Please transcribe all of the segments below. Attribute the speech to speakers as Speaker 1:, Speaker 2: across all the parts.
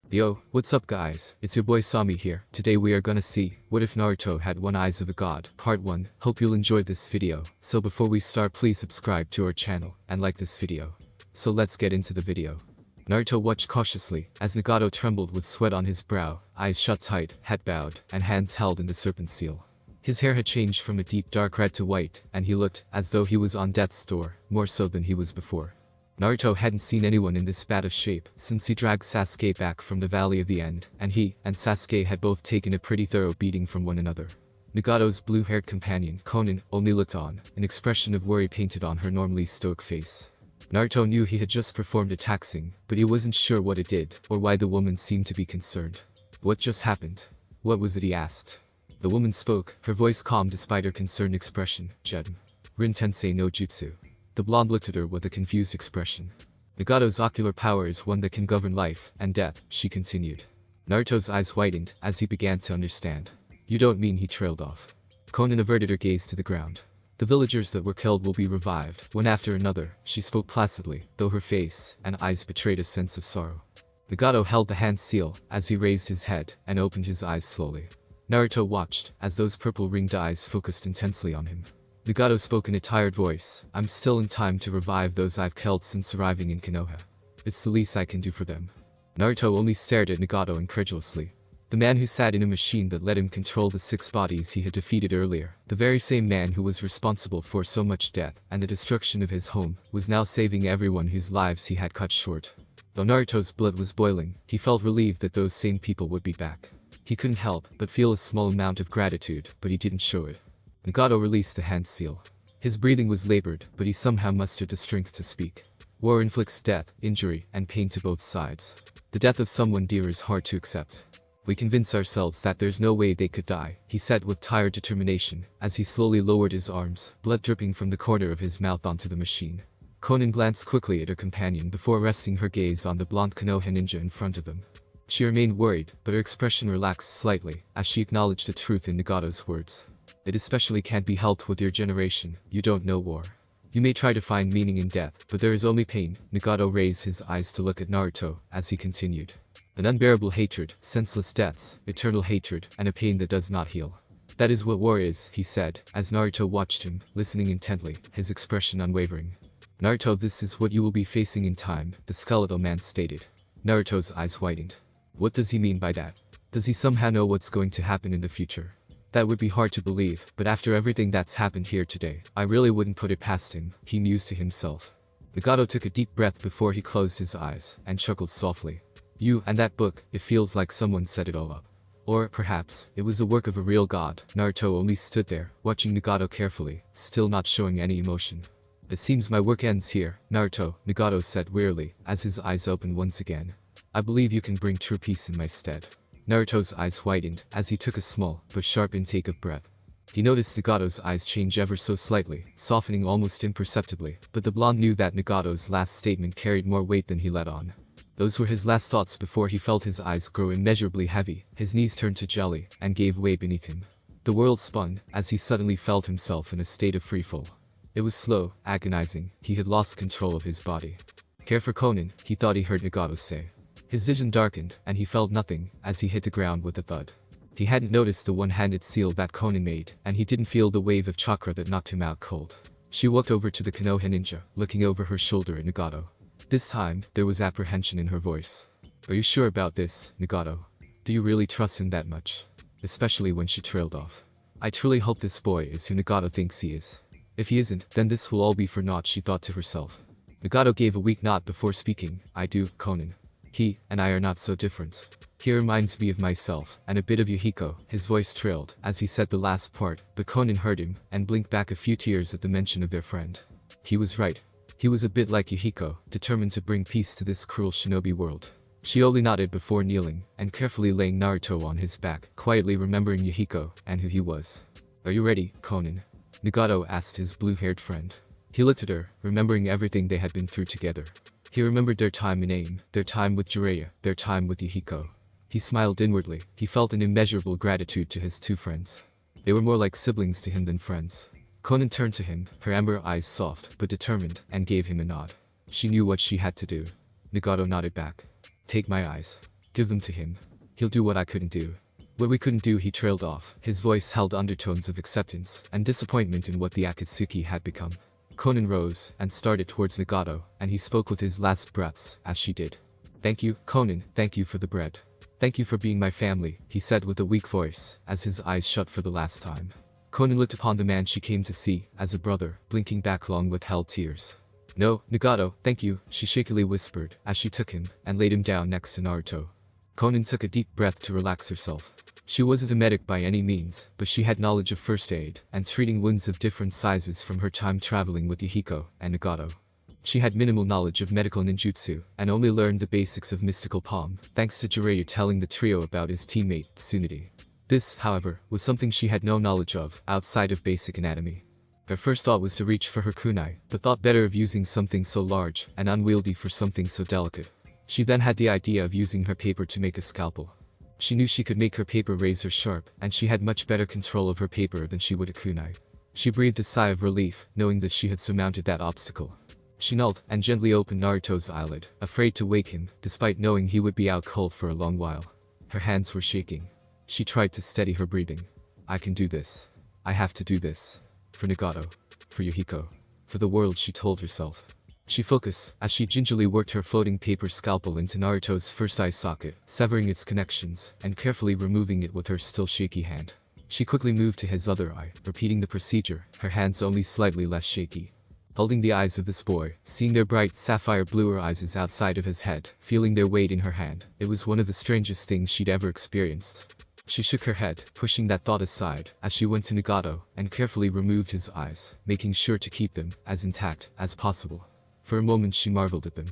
Speaker 1: Yo, what's up guys, it's your boy Sami here. Today we are gonna see, what if Naruto had one eyes of a god, part 1. Hope you'll enjoy this video. So before we start, please subscribe to our channel, and like this video. So let's get into the video. Naruto watched cautiously, as Nagato trembled with sweat on his brow, eyes shut tight, head bowed, and hands held in the serpent seal. His hair had changed from a deep dark red to white, and he looked as though he was on death's door, more so than he was before. Naruto hadn't seen anyone in this bad of shape since he dragged Sasuke back from the Valley of the End, and he and Sasuke had both taken a pretty thorough beating from one another. Nagato's blue-haired companion, Conan, only looked on, an expression of worry painted on her normally stoic face. Naruto knew he had just performed a taxing, but he wasn't sure what it did, or why the woman seemed to be concerned. What just happened? What was it, he asked. The woman spoke, her voice calm despite her concerned expression. Rin Tensei no Jutsu. The blonde looked at her with a confused expression. Nagato's ocular power is one that can govern life and death, she continued. Naruto's eyes widened as he began to understand. You don't mean he trailed off? Conan averted her gaze to the ground. The villagers that were killed will be revived, one after another, she spoke placidly, though her face and eyes betrayed a sense of sorrow. Nagato held the hand seal as he raised his head and opened his eyes slowly. Naruto watched as those purple-ringed eyes focused intensely on him. Nagato spoke in a tired voice. I'm still in time to revive those I've killed since arriving in Konoha. It's the least I can do for them. Naruto only stared at Nagato incredulously. The man who sat in a machine that let him control the 6 bodies he had defeated earlier, the very same man who was responsible for so much death and the destruction of his home, was now saving everyone whose lives he had cut short. Though Naruto's blood was boiling, he felt relieved that those same people would be back. He couldn't help but feel a small amount of gratitude, but he didn't show it. Nagato released the hand seal. His breathing was labored, but he somehow mustered the strength to speak. War inflicts death, injury, and pain to both sides. The death of someone dear is hard to accept. We convince ourselves that there's no way they could die, he said with tired determination, as he slowly lowered his arms, blood dripping from the corner of his mouth onto the machine. Conan glanced quickly at her companion before resting her gaze on the blonde Konoha ninja in front of them. She remained worried, but her expression relaxed slightly, as she acknowledged the truth in Nagato's words. It especially can't be helped with your generation, you don't know war. You may try to find meaning in death, but there is only pain. Nagato raised his eyes to look at Naruto, as he continued. An unbearable hatred, senseless deaths, eternal hatred, and a pain that does not heal. That is what war is, he said, as Naruto watched him, listening intently, his expression unwavering. Naruto, this is what you will be facing in time, the skeletal man stated. Naruto's eyes widened. What does he mean by that? Does he somehow know what's going to happen in the future? That would be hard to believe, but after everything that's happened here today, I really wouldn't put it past him, he mused to himself. Nagato took a deep breath before he closed his eyes, and chuckled softly. You and that book, it feels like someone set it all up. Or, perhaps, it was the work of a real god. Naruto only stood there, watching Nagato carefully, still not showing any emotion. It seems my work ends here, Naruto, Nagato said wearily, as his eyes opened once again. I believe you can bring true peace in my stead. Naruto's eyes widened, as he took a small, but sharp intake of breath. He noticed Nagato's eyes change ever so slightly, softening almost imperceptibly, but the blonde knew that Nagato's last statement carried more weight than he let on. Those were his last thoughts before he felt his eyes grow immeasurably heavy, his knees turned to jelly, and gave way beneath him. The world spun, as he suddenly felt himself in a state of freefall. It was slow, agonizing, he had lost control of his body. Care for Conan, he thought he heard Nagato say. His vision darkened, and he felt nothing, as he hit the ground with a thud. He hadn't noticed the one-handed seal that Conan made, and he didn't feel the wave of chakra that knocked him out cold. She walked over to the Konoha ninja, looking over her shoulder at Nagato. This time, there was apprehension in her voice. Are you sure about this, Nagato? Do you really trust him that much? Especially when she trailed off. I truly hope this boy is who Nagato thinks he is. If he isn't, then this will all be for naught, she thought to herself. Nagato gave a weak nod before speaking. I do, Conan. He and I are not so different. He reminds me of myself, and a bit of Yahiko. His voice trailed, as he said the last part, but Conan heard him, and blinked back a few tears at the mention of their friend. He was right. He was a bit like Yahiko, determined to bring peace to this cruel shinobi world. She only nodded before kneeling, and carefully laying Naruto on his back, quietly remembering Yahiko, and who he was. Are you ready, Conan? Nagato asked his blue-haired friend. He looked at her, remembering everything they had been through together. He remembered their time in AIM, their time with Jiraiya, their time with Yahiko. He smiled inwardly, he felt an immeasurable gratitude to his 2 friends. They were more like siblings to him than friends. Conan turned to him, her amber eyes soft but determined, and gave him a nod. She knew what she had to do. Nagato nodded back. Take my eyes. Give them to him. He'll do what I couldn't do. What we couldn't do, he trailed off. His voice held undertones of acceptance and disappointment in what the Akatsuki had become. Conan rose and started towards Nagato, and he spoke with his last breaths as she did. Thank you, Conan, thank you for the bread. Thank you for being my family, he said with a weak voice, as his eyes shut for the last time. Conan looked upon the man she came to see as a brother, blinking back long withheld tears. No, Nagato, thank you, she shakily whispered as she took him and laid him down next to Naruto. Conan took a deep breath to relax herself. She wasn't a medic by any means, but she had knowledge of first aid and treating wounds of different sizes from her time traveling with Yahiko and Nagato. She had minimal knowledge of medical ninjutsu and only learned the basics of mystical palm, thanks to Jiraiya telling the trio about his teammate, Tsunade. This, however, was something she had no knowledge of outside of basic anatomy. Her first thought was to reach for her kunai, but thought better of using something so large and unwieldy for something so delicate. She then had the idea of using her paper to make a scalpel. She knew she could make her paper razor sharp, and she had much better control of her paper than she would a kunai. She breathed a sigh of relief, knowing that she had surmounted that obstacle. She knelt and gently opened Naruto's eyelid, afraid to wake him, despite knowing he would be out cold for a long while. Her hands were shaking. She tried to steady her breathing. I can do this. I have to do this. For Nagato. For Yahiko. For the world, she told herself. She focused as she gingerly worked her floating paper scalpel into Naruto's first eye socket, severing its connections and carefully removing it with her still shaky hand. She quickly moved to his other eye, repeating the procedure, her hands only slightly less shaky. Holding the eyes of this boy, seeing their bright sapphire blue eyes outside of his head, feeling their weight in her hand, it was one of the strangest things she'd ever experienced. She shook her head, pushing that thought aside, as she went to Nagato and carefully removed his eyes, making sure to keep them as intact as possible. For a moment she marveled at them.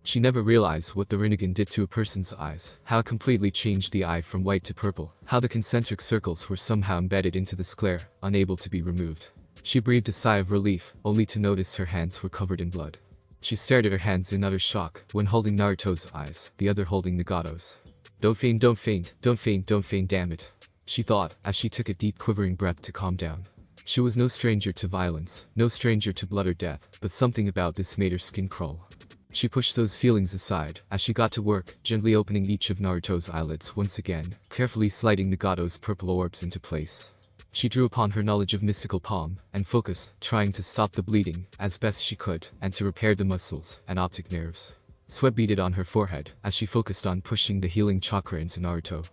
Speaker 1: She never realized what the Rinnegan did to a person's eyes, how it completely changed the eye from white to purple, how the concentric circles were somehow embedded into the sclera, unable to be removed. She breathed a sigh of relief, only to notice her hands were covered in blood. She stared at her hands in utter shock, one holding Naruto's eyes, the other holding Nagato's. Don't faint, don't faint, don't faint, don't faint, damn it, she thought, as she took a deep quivering breath to calm down. She was no stranger to violence, no stranger to blood or death, but something about this made her skin crawl. She pushed those feelings aside, as she got to work, gently opening each of Naruto's eyelids once again, carefully sliding Nagato's purple orbs into place. She drew upon her knowledge of mystical palm, and focused, trying to stop the bleeding, as best she could, and to repair the muscles and optic nerves. Sweat beaded on her forehead, as she focused on pushing the healing chakra into Naruto.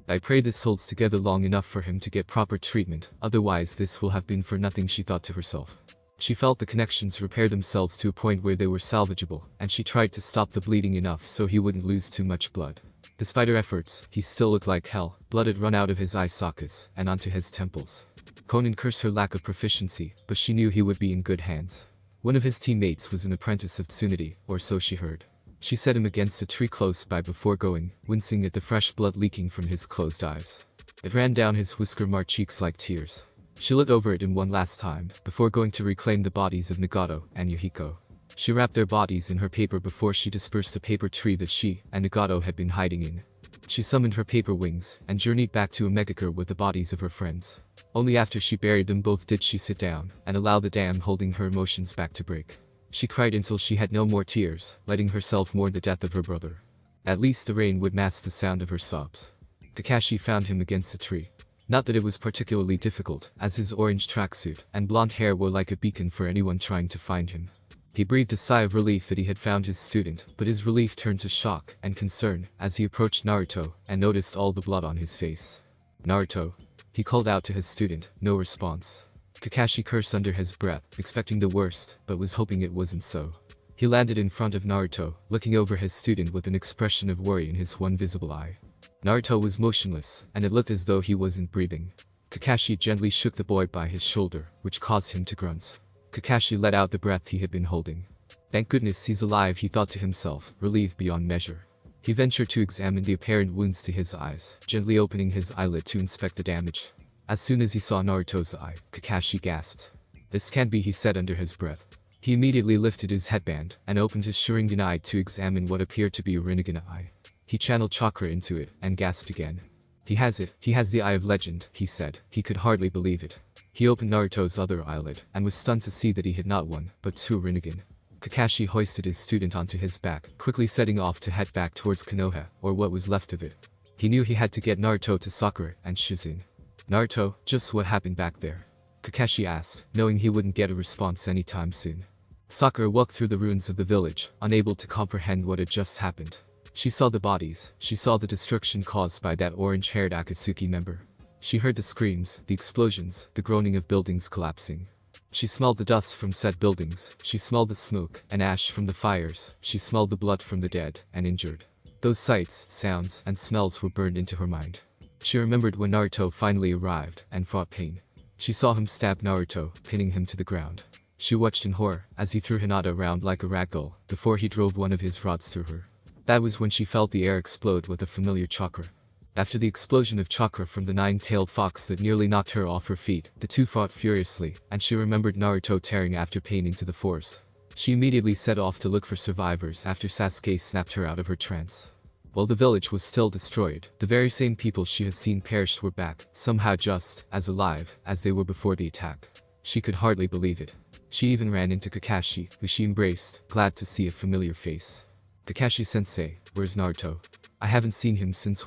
Speaker 1: I pray this holds together long enough for him to get proper treatment, otherwise this will have been for nothing, she thought to herself. She felt the connections repair themselves to a point where they were salvageable, and she tried to stop the bleeding enough so he wouldn't lose too much blood. Despite her efforts, he still looked like hell. Blood had run out of his eye sockets and onto his temples. Conan cursed her lack of proficiency, but she knew he would be in good hands. One of his teammates was an apprentice of Tsunade, or so she heard. She set him against a tree close by before going, wincing at the fresh blood leaking from his closed eyes. It ran down his whisker-marked cheeks like tears. She looked over at him one last time, before going to reclaim the bodies of Nagato and Yahiko. She wrapped their bodies in her paper before she dispersed the paper tree that she and Nagato had been hiding in. She summoned her paper wings and journeyed back to Omegakure with the bodies of her friends. Only after she buried them both did she sit down and allow the dam holding her emotions back to break. She cried until she had no more tears, letting herself mourn the death of her brother. At least the rain would mask the sound of her sobs. Kakashi found him against a tree. Not that it was particularly difficult, as his orange tracksuit and blonde hair were like a beacon for anyone trying to find him. He breathed a sigh of relief that he had found his student, but his relief turned to shock and concern as he approached Naruto and noticed all the blood on his face. Naruto, he called out to his student, no response. Kakashi cursed under his breath, expecting the worst, but was hoping it wasn't so. He landed in front of Naruto, looking over his student with an expression of worry in his one visible eye. Naruto was motionless, and it looked as though he wasn't breathing. Kakashi gently shook the boy by his shoulder, which caused him to grunt. Kakashi let out the breath he had been holding. Thank goodness he's alive, he thought to himself, relieved beyond measure. He ventured to examine the apparent wounds to his eyes, gently opening his eyelid to inspect the damage. As soon as he saw Naruto's eye, Kakashi gasped. This can't be, he said under his breath. He immediately lifted his headband and opened his Sharingan eye to examine what appeared to be a Rinnegan eye. He channeled chakra into it and gasped again. He has it, he has the eye of legend, he said. He could hardly believe it. He opened Naruto's other eyelid and was stunned to see that he had not one, but two Rinnegan. Kakashi hoisted his student onto his back, quickly setting off to head back towards Konoha, or what was left of it. He knew he had to get Naruto to Sakura and Shizune. Naruto, just what happened back there? Kakashi asked, knowing he wouldn't get a response anytime soon. Sakura walked through the ruins of the village, unable to comprehend what had just happened. She saw the bodies, she saw the destruction caused by that orange-haired Akatsuki member. She heard the screams, the explosions, the groaning of buildings collapsing. She smelled the dust from said buildings, she smelled the smoke and ash from the fires, she smelled the blood from the dead and injured. Those sights, sounds, and smells were burned into her mind. She remembered when Naruto finally arrived and fought Pain. She saw him stab Naruto, pinning him to the ground. She watched in horror as he threw Hinata around like a ragdoll before he drove one of his rods through her. That was when she felt the air explode with a familiar chakra. After the explosion of chakra from the nine-tailed fox that nearly knocked her off her feet, the two fought furiously, and she remembered Naruto tearing after Pain into the forest. She immediately set off to look for survivors after Sasuke snapped her out of her trance. While the village was still destroyed, the very same people she had seen perished were back, somehow just as alive as they were before the attack. She could hardly believe it. She even ran into Kakashi, who she embraced, glad to see a familiar face. "Kakashi-sensei, where's Naruto? I haven't seen him since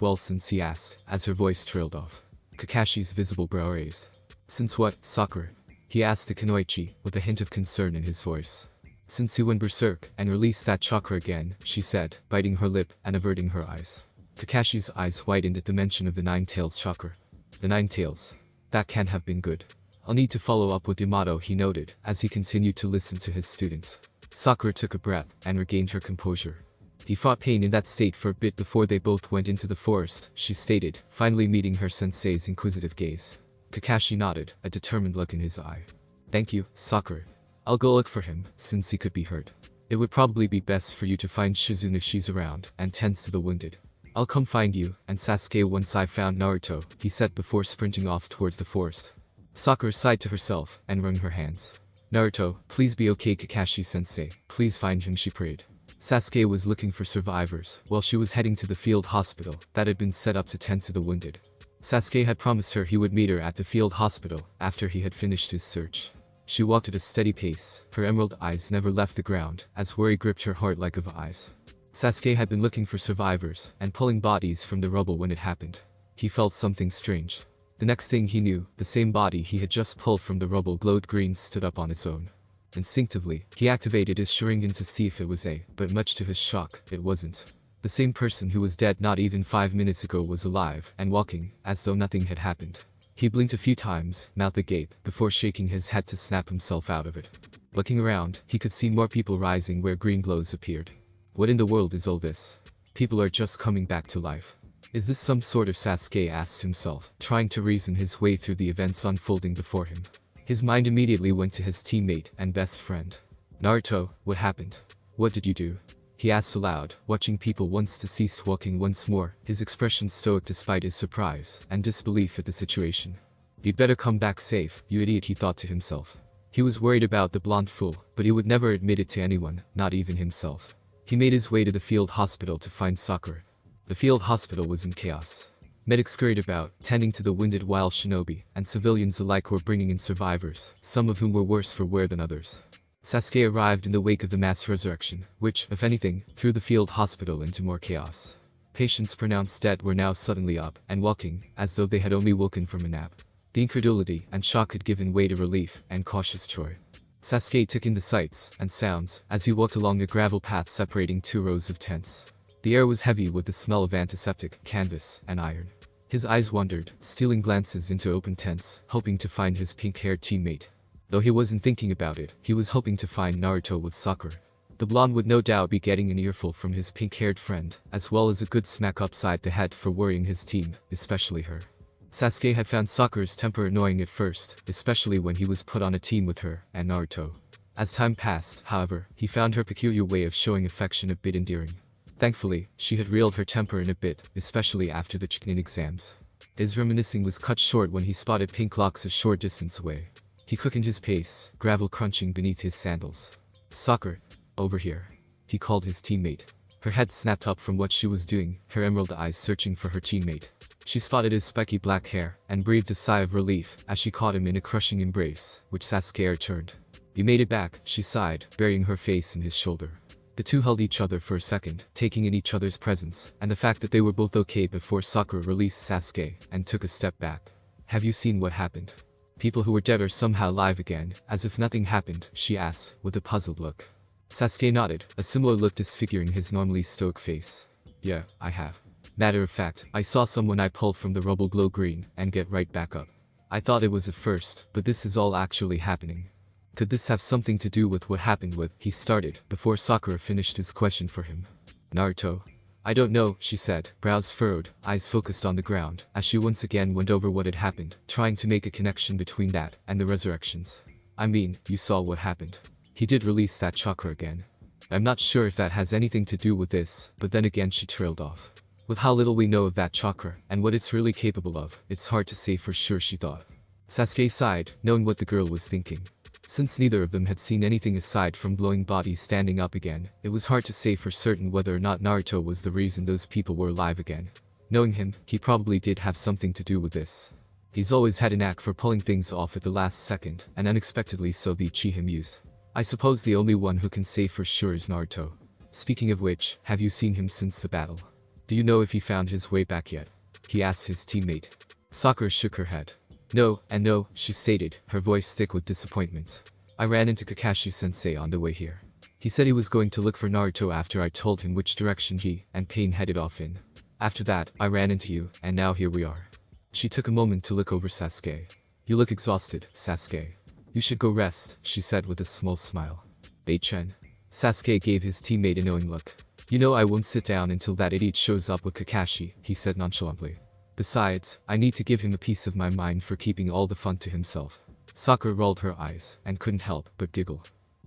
Speaker 1: he asked, as her voice trailed off. Kakashi's visible brow raised. "Since what, Sakura?" he asked Kunoichi, with a hint of concern in his voice. "Since he went berserk and released that chakra again," she said, biting her lip and averting her eyes. Kakashi's eyes widened at the mention of the Nine-Tails chakra. "The Nine Tails? That can't have been good. I'll need to follow up with Yamato," he noted, as he continued to listen to his students. Sakura took a breath and regained her composure. "He fought Pain in that state for a bit before they both went into the forest," she stated, finally meeting her sensei's inquisitive gaze. Kakashi nodded, a determined look in his eye. "Thank you, Sakura. I'll go look for him, since he could be hurt. It would probably be best for you to find Shizune if she's around, and tends to the wounded. I'll come find you, and Sasuke once I've found Naruto," he said before sprinting off towards the forest. Sakura sighed to herself, and wrung her hands. "Naruto, please be okay, Kakashi-sensei, please find him," she prayed. Sasuke was looking for survivors, while she was heading to the field hospital that had been set up to tend to the wounded. Sasuke had promised her he would meet her at the field hospital after he had finished his search. She walked at a steady pace, her emerald eyes never left the ground, as worry gripped her heart like a vise. Sasuke had been looking for survivors and pulling bodies from the rubble when it happened. He felt something strange. The next thing he knew, the same body he had just pulled from the rubble glowed green stood up on its own. Instinctively, he activated his Sharingan to see if it was but much to his shock, it wasn't. The same person who was dead not even 5 minutes ago was alive and walking, as though nothing had happened. He blinked a few times, mouth agape, before shaking his head to snap himself out of it. Looking around, he could see more people rising where green glows appeared. What in the world is all this? People are just coming back to life. Is this some sort of Sasuke asked himself, trying to reason his way through the events unfolding before him. His mind immediately went to his teammate and best friend. "Naruto, what happened? What did you do?" he asked aloud, watching people once deceased walking once more, his expression stoic despite his surprise and disbelief at the situation. "You'd better come back safe, you idiot," he thought to himself. He was worried about the blonde fool, but he would never admit it to anyone, not even himself. He made his way to the field hospital to find Sakura. The field hospital was in chaos. Medics scurried about, tending to the wounded while shinobi and civilians alike were bringing in survivors, some of whom were worse for wear than others. Sasuke arrived in the wake of the mass resurrection, which, if anything, threw the field hospital into more chaos. Patients pronounced dead were now suddenly up and walking, as though they had only woken from a nap. The incredulity and shock had given way to relief and cautious joy. Sasuke took in the sights and sounds as he walked along a gravel path separating two rows of tents. The air was heavy with the smell of antiseptic, canvas, and iron. His eyes wandered, stealing glances into open tents, hoping to find his pink-haired teammate. Though he wasn't thinking about it, he was hoping to find Naruto with Sakura. The blonde would no doubt be getting an earful from his pink-haired friend, as well as a good smack upside the head for worrying his team, especially her. Sasuke had found Sakura's temper annoying at first, especially when he was put on a team with her and Naruto. As time passed, however, he found her peculiar way of showing affection a bit endearing. Thankfully, she had reeled her temper in a bit, especially after the Chunin exams. His reminiscing was cut short when he spotted pink locks a short distance away. He quickened his pace, gravel crunching beneath his sandals. "Sakura, over here," he called his teammate. Her head snapped up from what she was doing, her emerald eyes searching for her teammate. She spotted his spiky black hair and breathed a sigh of relief as she caught him in a crushing embrace, which Sasuke returned. You made it back, she sighed, burying her face in his shoulder. The two held each other for a second, taking in each other's presence, and the fact that they were both okay before Sakura released Sasuke, and took a step back. Have you seen what happened? People who were dead are somehow alive again, as if nothing happened, she asked, with a puzzled look. Sasuke nodded, a similar look disfiguring his normally stoic face. Yeah, I have. Matter of fact, I saw someone I pulled from the rubble glow green, and get right back up. I thought it was at first, but this is all actually happening. Could this have something to do with what happened with, he started, before Sakura finished his question for him. Naruto? I don't know, she said, brows furrowed, eyes focused on the ground, as she once again went over what had happened, trying to make a connection between that, and the resurrections. I mean, you saw what happened. He did release that chakra again. I'm not sure if that has anything to do with this, but then again she trailed off. With how little we know of that chakra, and what it's really capable of, it's hard to say for sure, she thought. Sasuke sighed, knowing what the girl was thinking. Since neither of them had seen anything aside from glowing bodies standing up again, it was hard to say for certain whether or not Naruto was the reason those people were alive again. Knowing him, he probably did have something to do with this. He's always had a knack for pulling things off at the last second, and unexpectedly so the Uchiha mused. I suppose the only one who can say for sure is Naruto. Speaking of which, have you seen him since the battle? Do you know if he found his way back yet? He asked his teammate. Sakura shook her head. No, and no, she stated, her voice thick with disappointment. I ran into Kakashi-sensei on the way here. He said he was going to look for Naruto after I told him which direction he and Pain headed off in. After that, I ran into you, and now here we are. She took a moment to look over Sasuke. You look exhausted, Sasuke. You should go rest, she said with a small smile. Bei-chen. Sasuke gave his teammate a knowing look. You know I won't sit down until that idiot shows up with Kakashi, he said nonchalantly. Besides, I need to give him a piece of my mind for keeping all the fun to himself. Sakura rolled her eyes, and couldn't help but giggle.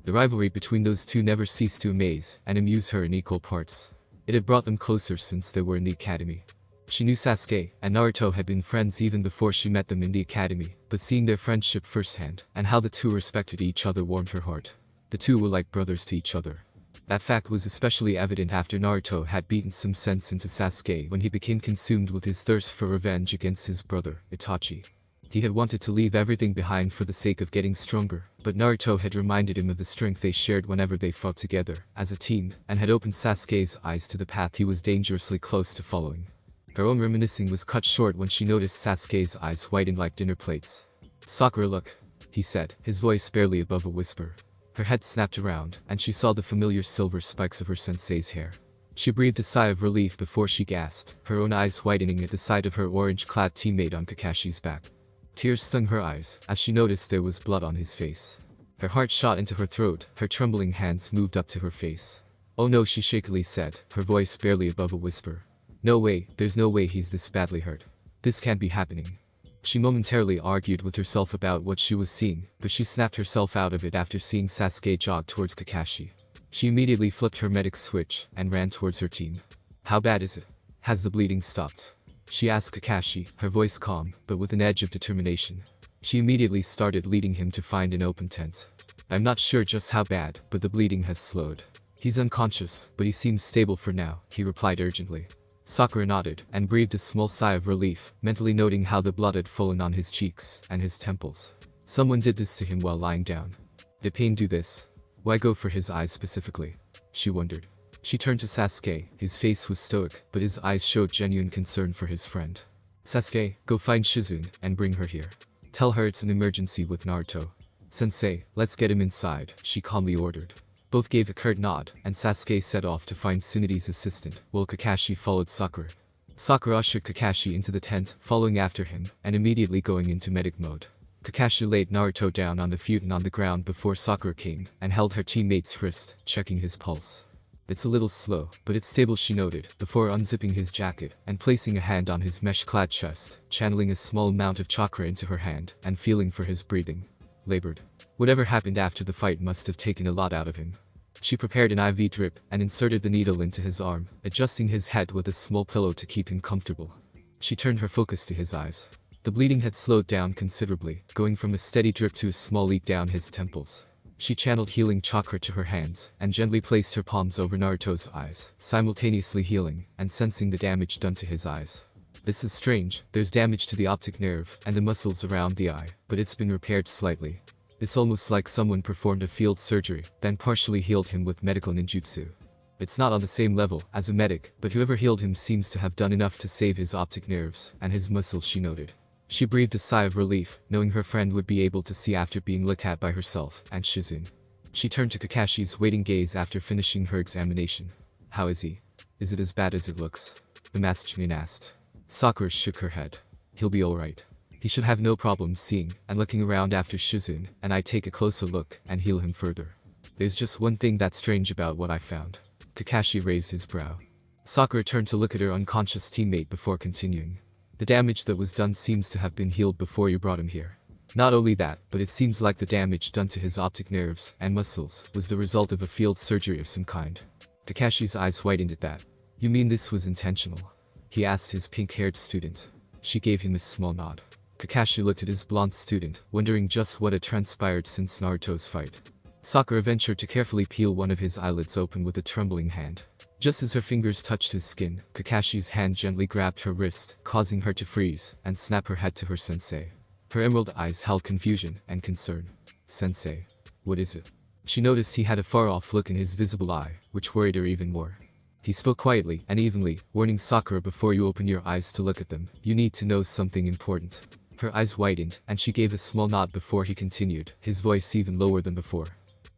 Speaker 1: The rivalry between those two never ceased to amaze and amuse her in equal parts. It had brought them closer since they were in the academy. She knew Sasuke and Naruto had been friends even before she met them in the academy, but seeing their friendship firsthand, and how the two respected each other warmed her heart. The two were like brothers to each other. That fact was especially evident after Naruto had beaten some sense into Sasuke when he became consumed with his thirst for revenge against his brother, Itachi. He had wanted to leave everything behind for the sake of getting stronger, but Naruto had reminded him of the strength they shared whenever they fought together, as a team, and had opened Sasuke's eyes to the path he was dangerously close to following. Her own reminiscing was cut short when she noticed Sasuke's eyes whiten like dinner plates. Sakura, look, he said, his voice barely above a whisper. Her head snapped around, and she saw the familiar silver spikes of her sensei's hair. She breathed a sigh of relief before she gasped, her own eyes whitening at the sight of her orange-clad teammate on Kakashi's back. Tears stung her eyes, as she noticed there was blood on his face. Her heart shot into her throat, her trembling hands moved up to her face. Oh no, she shakily said, her voice barely above a whisper. No way, there's no way he's this badly hurt. This can't be happening. She momentarily argued with herself about what she was seeing, but she snapped herself out of it after seeing Sasuke jog towards Kakashi. She immediately flipped her medic switch and ran towards her team. How bad is it? Has the bleeding stopped? She asked Kakashi, her voice calm, but with an edge of determination. She immediately started leading him to find an open tent. I'm not sure just how bad, but the bleeding has slowed. He's unconscious, but he seems stable for now, he replied urgently. Sakura nodded, and breathed a small sigh of relief, mentally noting how the blood had fallen on his cheeks and his temples. Someone did this to him while lying down. Did Pain do this? Why go for his eyes specifically? She wondered. She turned to Sasuke, his face was stoic, but his eyes showed genuine concern for his friend. Sasuke, go find Shizune, and bring her here. Tell her it's an emergency with Naruto. Sensei, let's get him inside, she calmly ordered. Both gave a curt nod, and Sasuke set off to find Tsunade's assistant, while Kakashi followed Sakura. Sakura ushered Kakashi into the tent, following after him, and immediately going into medic mode. Kakashi laid Naruto down on the futon on the ground before Sakura came, and held her teammate's wrist, checking his pulse. It's a little slow, but it's stable, she noted, before unzipping his jacket, and placing a hand on his mesh-clad chest, channeling a small amount of chakra into her hand, and feeling for his breathing. Labored. Whatever happened after the fight must have taken a lot out of him. She prepared an IV drip, and inserted the needle into his arm, adjusting his head with a small pillow to keep him comfortable. She turned her focus to his eyes. The bleeding had slowed down considerably, going from a steady drip to a small leak down his temples. She channeled healing chakra to her hands, and gently placed her palms over Naruto's eyes, simultaneously healing, and sensing the damage done to his eyes. This is strange, there's damage to the optic nerve, and the muscles around the eye, but it's been repaired slightly. It's almost like someone performed a field surgery, then partially healed him with medical ninjutsu. It's not on the same level as a medic, but whoever healed him seems to have done enough to save his optic nerves and his muscles, she noted. She breathed a sigh of relief, knowing her friend would be able to see after being looked at by herself and Shizune. She turned to Kakashi's waiting gaze after finishing her examination. How is he? Is it as bad as it looks? The masked Chunin asked. Sakura shook her head. He'll be alright. He should have no problem seeing and looking around after Shizune and I take a closer look and heal him further. There's just one thing that's strange about what I found. Kakashi raised his brow. Sakura turned to look at her unconscious teammate before continuing. The damage that was done seems to have been healed before you brought him here. Not only that, but it seems like the damage done to his optic nerves and muscles was the result of a field surgery of some kind. Kakashi's eyes widened at that. You mean this was intentional? He asked his pink-haired student. She gave him a small nod. Kakashi looked at his blonde student, wondering just what had transpired since Naruto's fight. Sakura ventured to carefully peel one of his eyelids open with a trembling hand. Just as her fingers touched his skin, Kakashi's hand gently grabbed her wrist, causing her to freeze and snap her head to her sensei. Her emerald eyes held confusion and concern. Sensei. What is it? She noticed he had a far-off look in his visible eye, which worried her even more. He spoke quietly and evenly, warning Sakura, before you open your eyes to look at them, you need to know something important. Her eyes widened, and she gave a small nod before he continued, his voice even lower than before.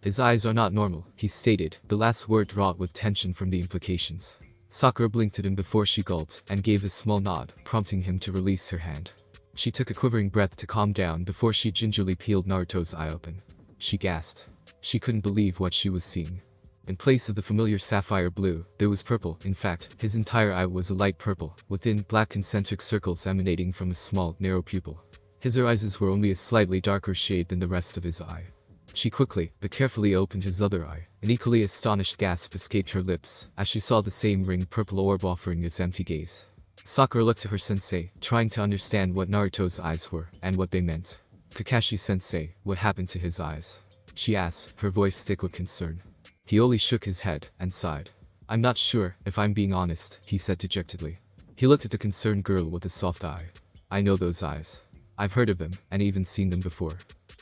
Speaker 1: His eyes are not normal, he stated, the last word wrought with tension from the implications. Sakura blinked at him before she gulped, and gave a small nod, prompting him to release her hand. She took a quivering breath to calm down before she gingerly peeled Naruto's eye open. She gasped. She couldn't believe what she was seeing. In place of the familiar sapphire blue, there was purple. In fact, his entire eye was a light purple, with thin, black concentric circles emanating from a small, narrow pupil. His eyes were only a slightly darker shade than the rest of his eye. She quickly, but carefully opened his other eye. An equally astonished gasp escaped her lips, as she saw the same ringed purple orb offering its empty gaze. Sakura looked to her sensei, trying to understand what Naruto's eyes were, and what they meant. Kakashi-sensei, what happened to his eyes? She asked, her voice thick with concern. He only shook his head, and sighed. I'm not sure, if I'm being honest, he said dejectedly. He looked at the concerned girl with a soft eye. I know those eyes. I've heard of them, and even seen them before.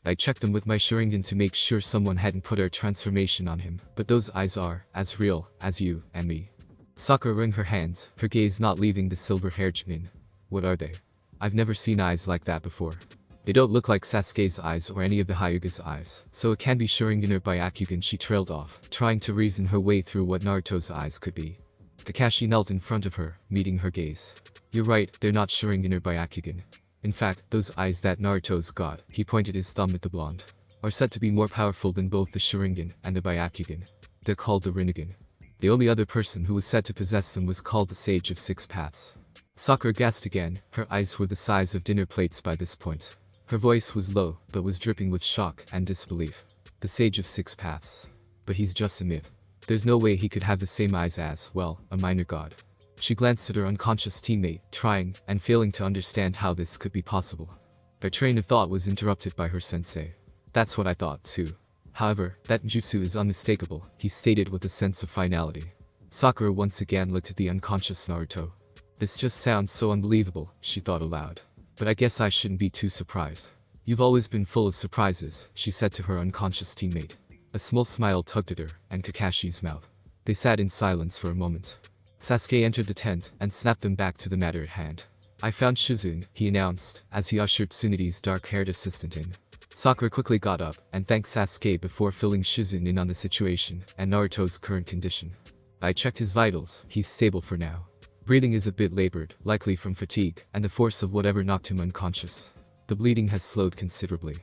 Speaker 1: I checked them with my Sharingan to make sure someone hadn't put our transformation on him, but those eyes are as real as you and me. Sakura wrung her hands, her gaze not leaving the silver-haired Chunin. What are they? I've never seen eyes like that before. They don't look like Sasuke's eyes or any of the Hyuga's eyes, so it can be Sharingan or Byakugan. She trailed off, trying to reason her way through what Naruto's eyes could be. Kakashi knelt in front of her, meeting her gaze. You're right, they're not Sharingan or Byakugan. In fact, those eyes that Naruto's got, he pointed his thumb at the blonde, are said to be more powerful than both the Sharingan and the Byakugan. They're called the Rinnegan. The only other person who was said to possess them was called the Sage of Six Paths. Sakura gasped again, her eyes were the size of dinner plates by this point. Her voice was low, but was dripping with shock and disbelief. The Sage of Six Paths. But he's just a myth. There's no way he could have the same eyes as, well, a minor god. She glanced at her unconscious teammate, trying and failing to understand how this could be possible. Her train of thought was interrupted by her sensei. That's what I thought too. However, that jutsu is unmistakable, he stated with a sense of finality. Sakura once again looked at the unconscious Naruto. This just sounds so unbelievable, she thought aloud. But I guess I shouldn't be too surprised. You've always been full of surprises, she said to her unconscious teammate. A small smile tugged at her and Kakashi's mouth. They sat in silence for a moment. Sasuke entered the tent and snapped them back to the matter at hand. I found Shizune, he announced, as he ushered Tsunade's dark-haired assistant in. Sakura quickly got up and thanked Sasuke before filling Shizune in on the situation and Naruto's current condition. I checked his vitals, he's stable for now. Breathing is a bit labored, likely from fatigue and the force of whatever knocked him unconscious. The bleeding has slowed considerably.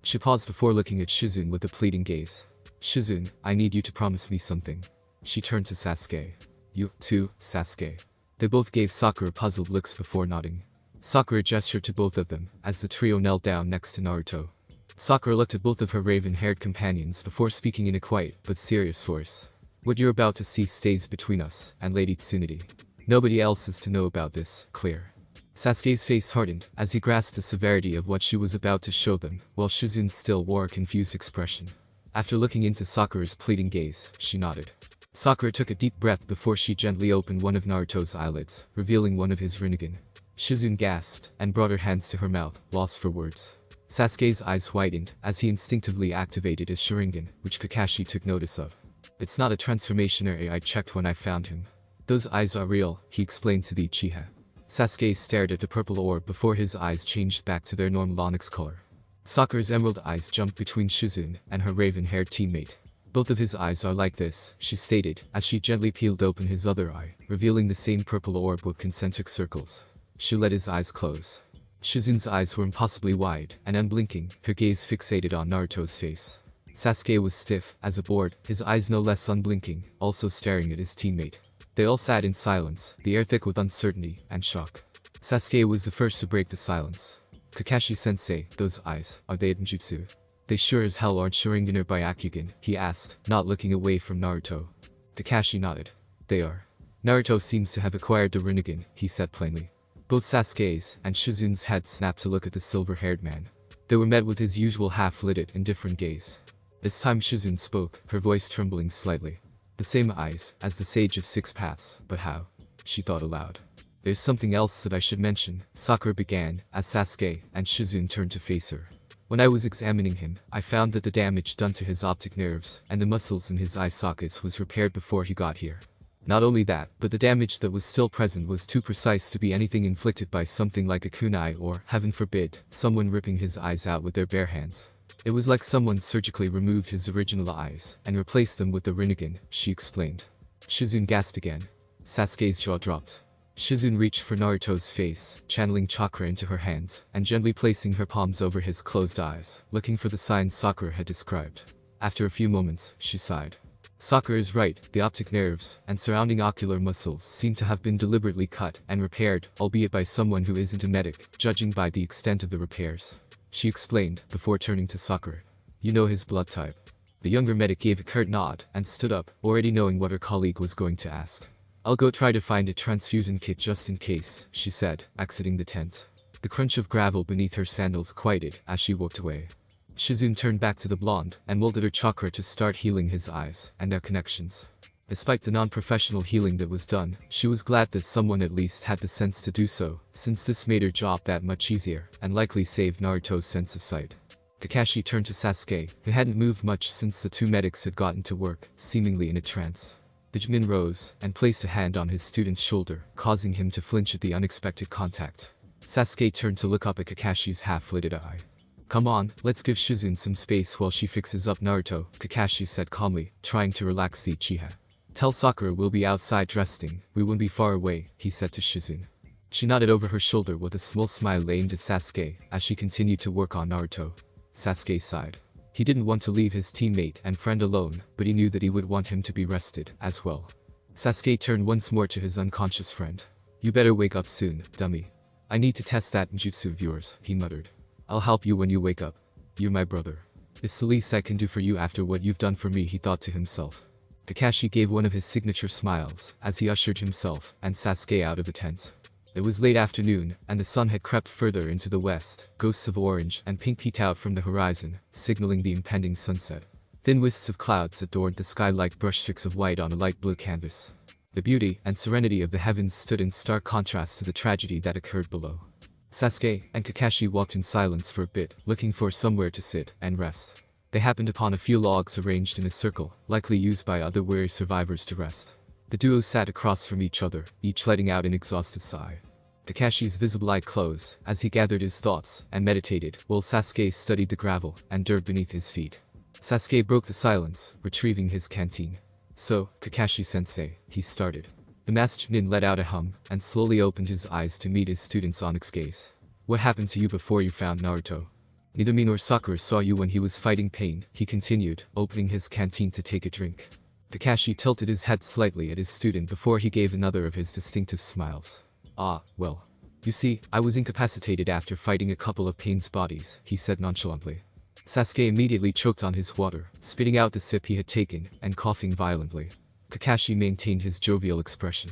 Speaker 1: She paused before looking at Shizune with a pleading gaze. Shizune, I need you to promise me something. She turned to Sasuke. You, too, Sasuke. They both gave Sakura puzzled looks before nodding. Sakura gestured to both of them, as the trio knelt down next to Naruto. Sakura looked at both of her raven-haired companions before speaking in a quiet, but serious voice. What you're about to see stays between us, and Lady Tsunade. Nobody else is to know about this, clear? Sasuke's face hardened, as he grasped the severity of what she was about to show them, while Shizune still wore a confused expression. After looking into Sakura's pleading gaze, she nodded. Sakura took a deep breath before she gently opened one of Naruto's eyelids, revealing one of his Rinnegan. Shizune gasped, and brought her hands to her mouth, lost for words. Sasuke's eyes widened as he instinctively activated his Sharingan, which Kakashi took notice of. It's not a transformation area I checked when I found him. Those eyes are real, he explained to the Uchiha. Sasuke stared at the purple orb before his eyes changed back to their normal onyx color. Sakura's emerald eyes jumped between Shizune and her raven-haired teammate. Both of his eyes are like this, she stated, as she gently peeled open his other eye, revealing the same purple orb with concentric circles. She let his eyes close. Shizune's eyes were impossibly wide, and unblinking, her gaze fixated on Naruto's face. Sasuke was stiff as a board, his eyes no less unblinking, also staring at his teammate. They all sat in silence, the air thick with uncertainty and shock. Sasuke was the first to break the silence. Kakashi-sensei, those eyes, are they ninjutsu? They sure as hell aren't Sharingan or Byakugan, he asked, not looking away from Naruto. Kakashi nodded. They are. Naruto seems to have acquired the Rinnegan, he said plainly. Both Sasuke's and Shizune's heads snapped to look at the silver-haired man. They were met with his usual half-lidded, indifferent gaze. This time Shizune spoke, her voice trembling slightly. The same eyes as the Sage of Six Paths, but how? She thought aloud. There's something else that I should mention, Sakura began, as Sasuke and Shizune turned to face her. When I was examining him, I found that the damage done to his optic nerves and the muscles in his eye sockets was repaired before he got here. Not only that, but the damage that was still present was too precise to be anything inflicted by something like a kunai or, heaven forbid, someone ripping his eyes out with their bare hands. It was like someone surgically removed his original eyes and replaced them with the Rinnegan, she explained. Shizune gasped again. Sasuke's jaw dropped. Shizune reached for Naruto's face, channeling chakra into her hands, and gently placing her palms over his closed eyes, looking for the signs Sakura had described. After a few moments, she sighed. Sakura is right, the optic nerves and surrounding ocular muscles seem to have been deliberately cut and repaired, albeit by someone who isn't a medic, judging by the extent of the repairs. She explained, before turning to Sakura. You know his blood type. The younger medic gave a curt nod and stood up, already knowing what her colleague was going to ask. I'll go try to find a transfusion kit just in case, she said, exiting the tent. The crunch of gravel beneath her sandals quieted as she walked away. Shizune turned back to the blonde and molded her chakra to start healing his eyes and their connections. Despite the non-professional healing that was done, she was glad that someone at least had the sense to do so, since this made her job that much easier and likely saved Naruto's sense of sight. Kakashi turned to Sasuke, who hadn't moved much since the two medics had gotten to work, seemingly in a trance. The Jimin rose and placed a hand on his student's shoulder, causing him to flinch at the unexpected contact. Sasuke turned to look up at Kakashi's half-lidded eye. Come on, let's give Shizune some space while she fixes up Naruto, Kakashi said calmly, trying to relax the Uchiha. Tell Sakura we'll be outside resting, we won't be far away, he said to Shizune. She nodded over her shoulder with a small smile aimed at Sasuke as she continued to work on Naruto. Sasuke sighed. He didn't want to leave his teammate and friend alone, but he knew that he would want him to be rested, as well. Sasuke turned once more to his unconscious friend. You better wake up soon, dummy. I need to test that ninjutsu of yours, he muttered. I'll help you when you wake up. You're my brother. It's the least I can do for you after what you've done for me, he thought to himself. Kakashi gave one of his signature smiles as he ushered himself and Sasuke out of the tent. It was late afternoon, and the sun had crept further into the west, ghosts of orange and pink peeked out from the horizon, signaling the impending sunset. Thin wisps of clouds adorned the sky like brushstrokes of white on a light blue canvas. The beauty and serenity of the heavens stood in stark contrast to the tragedy that occurred below. Sasuke and Kakashi walked in silence for a bit, looking for somewhere to sit and rest. They happened upon a few logs arranged in a circle, likely used by other weary survivors to rest. The duo sat across from each other, each letting out an exhausted sigh. Kakashi's visible eye closed as he gathered his thoughts and meditated, while Sasuke studied the gravel and dirt beneath his feet. Sasuke broke the silence, retrieving his canteen. So, Kakashi-sensei, he started. The masked nin let out a hum and slowly opened his eyes to meet his student's onyx gaze. What happened to you before you found Naruto? Neither me nor Sakura saw you when he was fighting pain, he continued, opening his canteen to take a drink. Kakashi tilted his head slightly at his student before he gave another of his distinctive smiles. Ah, well. You see, I was incapacitated after fighting a couple of Pain's bodies, he said nonchalantly. Sasuke immediately choked on his water, spitting out the sip he had taken, and coughing violently. Kakashi maintained his jovial expression.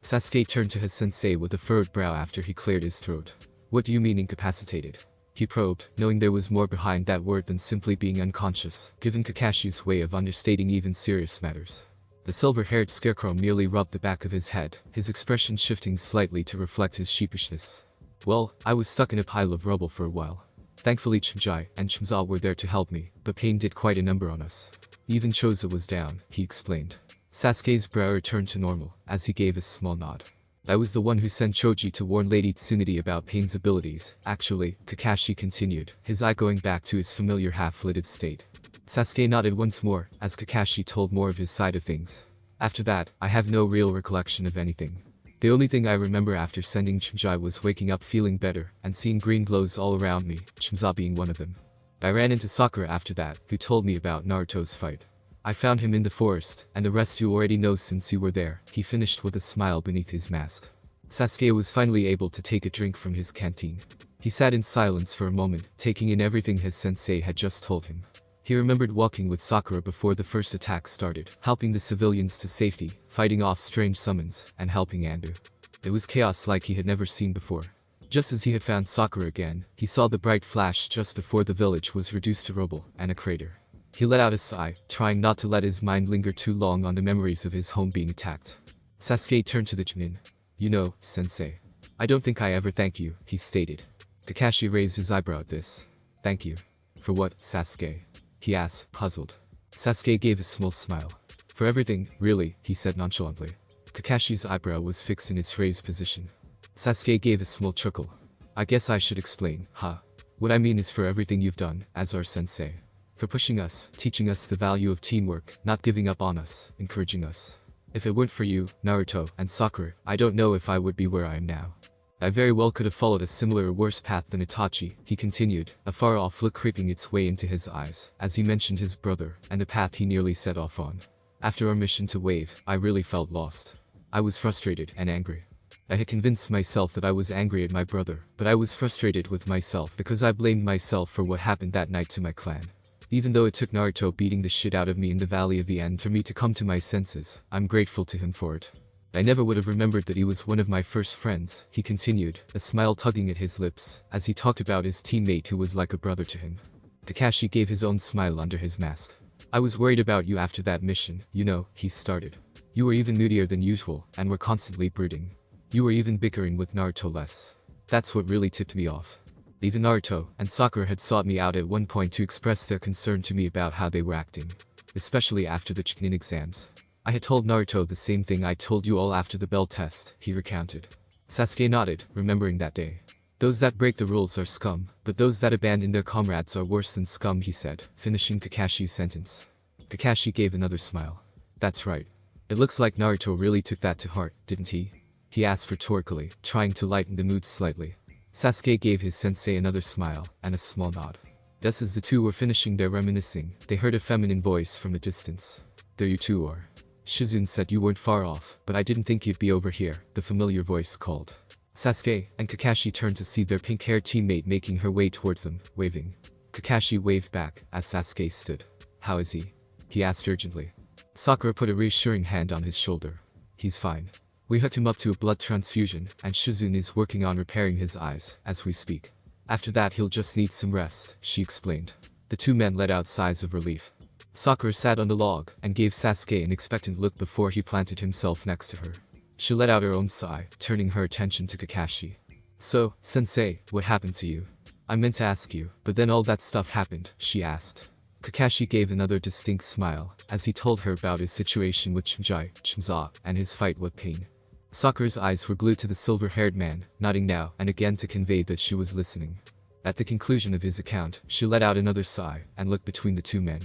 Speaker 1: Sasuke turned to his sensei with a furrowed brow after he cleared his throat. What do you mean incapacitated? He probed, knowing there was more behind that word than simply being unconscious, given Kakashi's way of understating even serious matters. The silver-haired scarecrow merely rubbed the back of his head, his expression shifting slightly to reflect his sheepishness. Well, I was stuck in a pile of rubble for a while. Thankfully Chimjai and Chimza were there to help me, but pain did quite a number on us. Even Choza was down, he explained. Sasuke's brow returned to normal, as he gave a small nod. I was the one who sent Choji to warn Lady Tsunade about Pain's abilities. Actually, Kakashi continued, his eye going back to its familiar half-lidded state. Sasuke nodded once more, as Kakashi told more of his side of things. After that, I have no real recollection of anything. The only thing I remember after sending Chimjai was waking up feeling better, and seeing green glows all around me, Chimza being one of them. I ran into Sakura after that, who told me about Naruto's fight. I found him in the forest, and the rest you already know since you were there, he finished with a smile beneath his mask. Sasuke was finally able to take a drink from his canteen. He sat in silence for a moment, taking in everything his sensei had just told him. He remembered walking with Sakura before the first attack started, helping the civilians to safety, fighting off strange summons, and helping Andu. It was chaos like he had never seen before. Just as he had found Sakura again, he saw the bright flash just before the village was reduced to rubble and a crater. He let out a sigh, trying not to let his mind linger too long on the memories of his home being attacked. Sasuke turned to the Chunin. You know, sensei. I don't think I ever thank you, he stated. Kakashi raised his eyebrow at this. Thank you. For what, Sasuke? He asked, puzzled. Sasuke gave a small smile. For everything, really, he said nonchalantly. Kakashi's eyebrow was fixed in its raised position. Sasuke gave a small chuckle. I guess I should explain, huh? What I mean is for everything you've done, as our sensei. For pushing us, teaching us the value of teamwork, not giving up on us, encouraging us. If it weren't for you, Naruto, and Sakura, I don't know if I would be where I am now. I very well could have followed a similar or worse path than Itachi, he continued, a far-off look creeping its way into his eyes, as he mentioned his brother, and the path he nearly set off on. After our mission to Wave, I really felt lost. I was frustrated and angry. I had convinced myself that I was angry at my brother, but I was frustrated with myself because I blamed myself for what happened that night to my clan. Even though it took Naruto beating the shit out of me in the Valley of the End for me to come to my senses, I'm grateful to him for it. I never would have remembered that he was one of my first friends, he continued, a smile tugging at his lips, as he talked about his teammate who was like a brother to him. Kakashi gave his own smile under his mask. I was worried about you after that mission, you know, he started. You were even moodier than usual, and were constantly brooding. You were even bickering with Naruto less. That's what really tipped me off. Even Naruto and Sakura had sought me out at one point to express their concern to me about how they were acting. Especially after the Chunin exams. I had told Naruto the same thing I told you all after the bell test, he recounted. Sasuke nodded, remembering that day. Those that break the rules are scum, but those that abandon their comrades are worse than scum, he said, finishing Kakashi's sentence. Kakashi gave another smile. That's right. It looks like Naruto really took that to heart, didn't he? He asked rhetorically, trying to lighten the mood slightly. Sasuke gave his sensei another smile, and a small nod. Just as the two were finishing their reminiscing, they heard a feminine voice from a distance. There you two are. Shizune said you weren't far off, but I didn't think you'd be over here, the familiar voice called. Sasuke and Kakashi turned to see their pink-haired teammate making her way towards them, waving. Kakashi waved back, as Sasuke stood. How is he? He asked urgently. Sakura put a reassuring hand on his shoulder. He's fine. We hooked him up to a blood transfusion, and Shizune is working on repairing his eyes, as we speak. After that he'll just need some rest, she explained. The two men let out sighs of relief. Sakura sat on the log, and gave Sasuke an expectant look before he planted himself next to her. She let out her own sigh, turning her attention to Kakashi. So, sensei, what happened to you? I meant to ask you, but then all that stuff happened, she asked. Kakashi gave another distinct smile, as he told her about his situation with Chimza, and his fight with Pain. Sakura's eyes were glued to the silver-haired man, nodding now and again to convey that she was listening. At the conclusion of his account, she let out another sigh, and looked between the two men.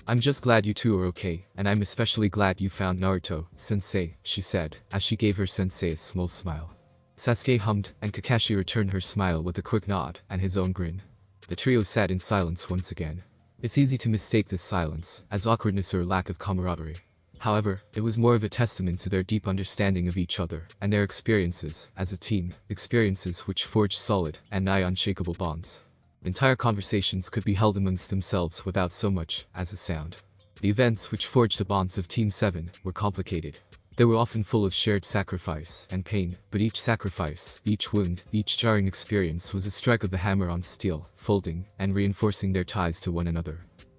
Speaker 1: I'm just glad you two are okay, and I'm especially glad you found Naruto, sensei, she said, as she gave her sensei a small smile. Sasuke hummed, and Kakashi returned her smile with a quick nod, and his own grin. The trio sat in silence once again. It's easy to mistake this silence as awkwardness or lack of camaraderie. However, it was more of a testament to their deep understanding of each other and their experiences as a team, experiences which forged solid and nigh unshakable bonds. Entire conversations could be held amongst themselves without so much as a sound. The events which forged the bonds of Team 7 were complicated. They were often full of shared sacrifice and pain, but each sacrifice, each wound, each jarring experience was a strike of the hammer on steel, folding and reinforcing their ties to one another.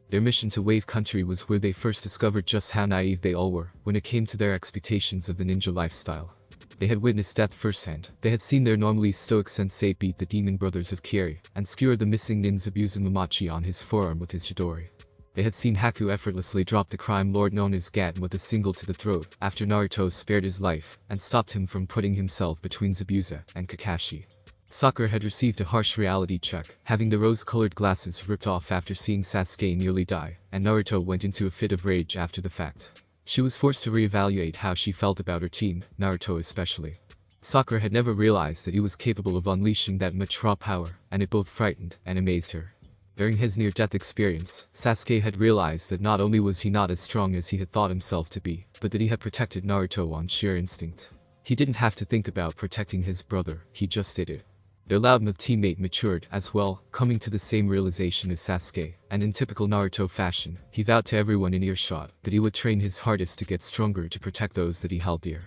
Speaker 1: Their mission to Wave Country was where they first discovered just how naive they all were when it came to their expectations of the ninja lifestyle. They had witnessed death firsthand. They had seen their normally stoic sensei beat the demon brothers of Kieri, and skewer the missing nin's Mamachi on his forearm with his Chidori. They had seen Haku effortlessly drop the crime lord known as Gaten with a single to the throat after Naruto spared his life and stopped him from putting himself between Zabuza and Kakashi. Sakura had received a harsh reality check, having the rose-colored glasses ripped off after seeing Sasuke nearly die, and Naruto went into a fit of rage after the fact. She was forced to reevaluate how she felt about her team, Naruto especially. Sakura had never realized that he was capable of unleashing that much raw power, and it both frightened and amazed her. During his near-death experience, Sasuke had realized that not only was he not as strong as he had thought himself to be, but that he had protected Naruto on sheer instinct. He didn't have to think about protecting his brother, he just did it. Their loudmouth teammate matured as well, coming to the same realization as Sasuke, and in typical Naruto fashion, he vowed to everyone in earshot that he would train his hardest to get stronger to protect those that he held dear.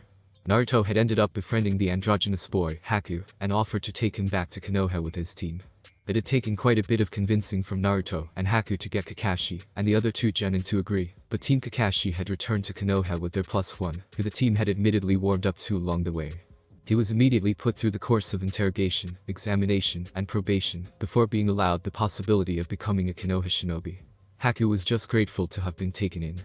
Speaker 1: Naruto had ended up befriending the androgynous boy, Haku, and offered to take him back to Konoha with his team. It had taken quite a bit of convincing from Naruto and Haku to get Kakashi and the other two genin to agree, but Team Kakashi had returned to Konoha with their +1, who the team had admittedly warmed up to along the way. He was immediately put through the course of interrogation, examination, and probation, before being allowed the possibility of becoming a Konoha shinobi. Haku was just grateful to have been taken in.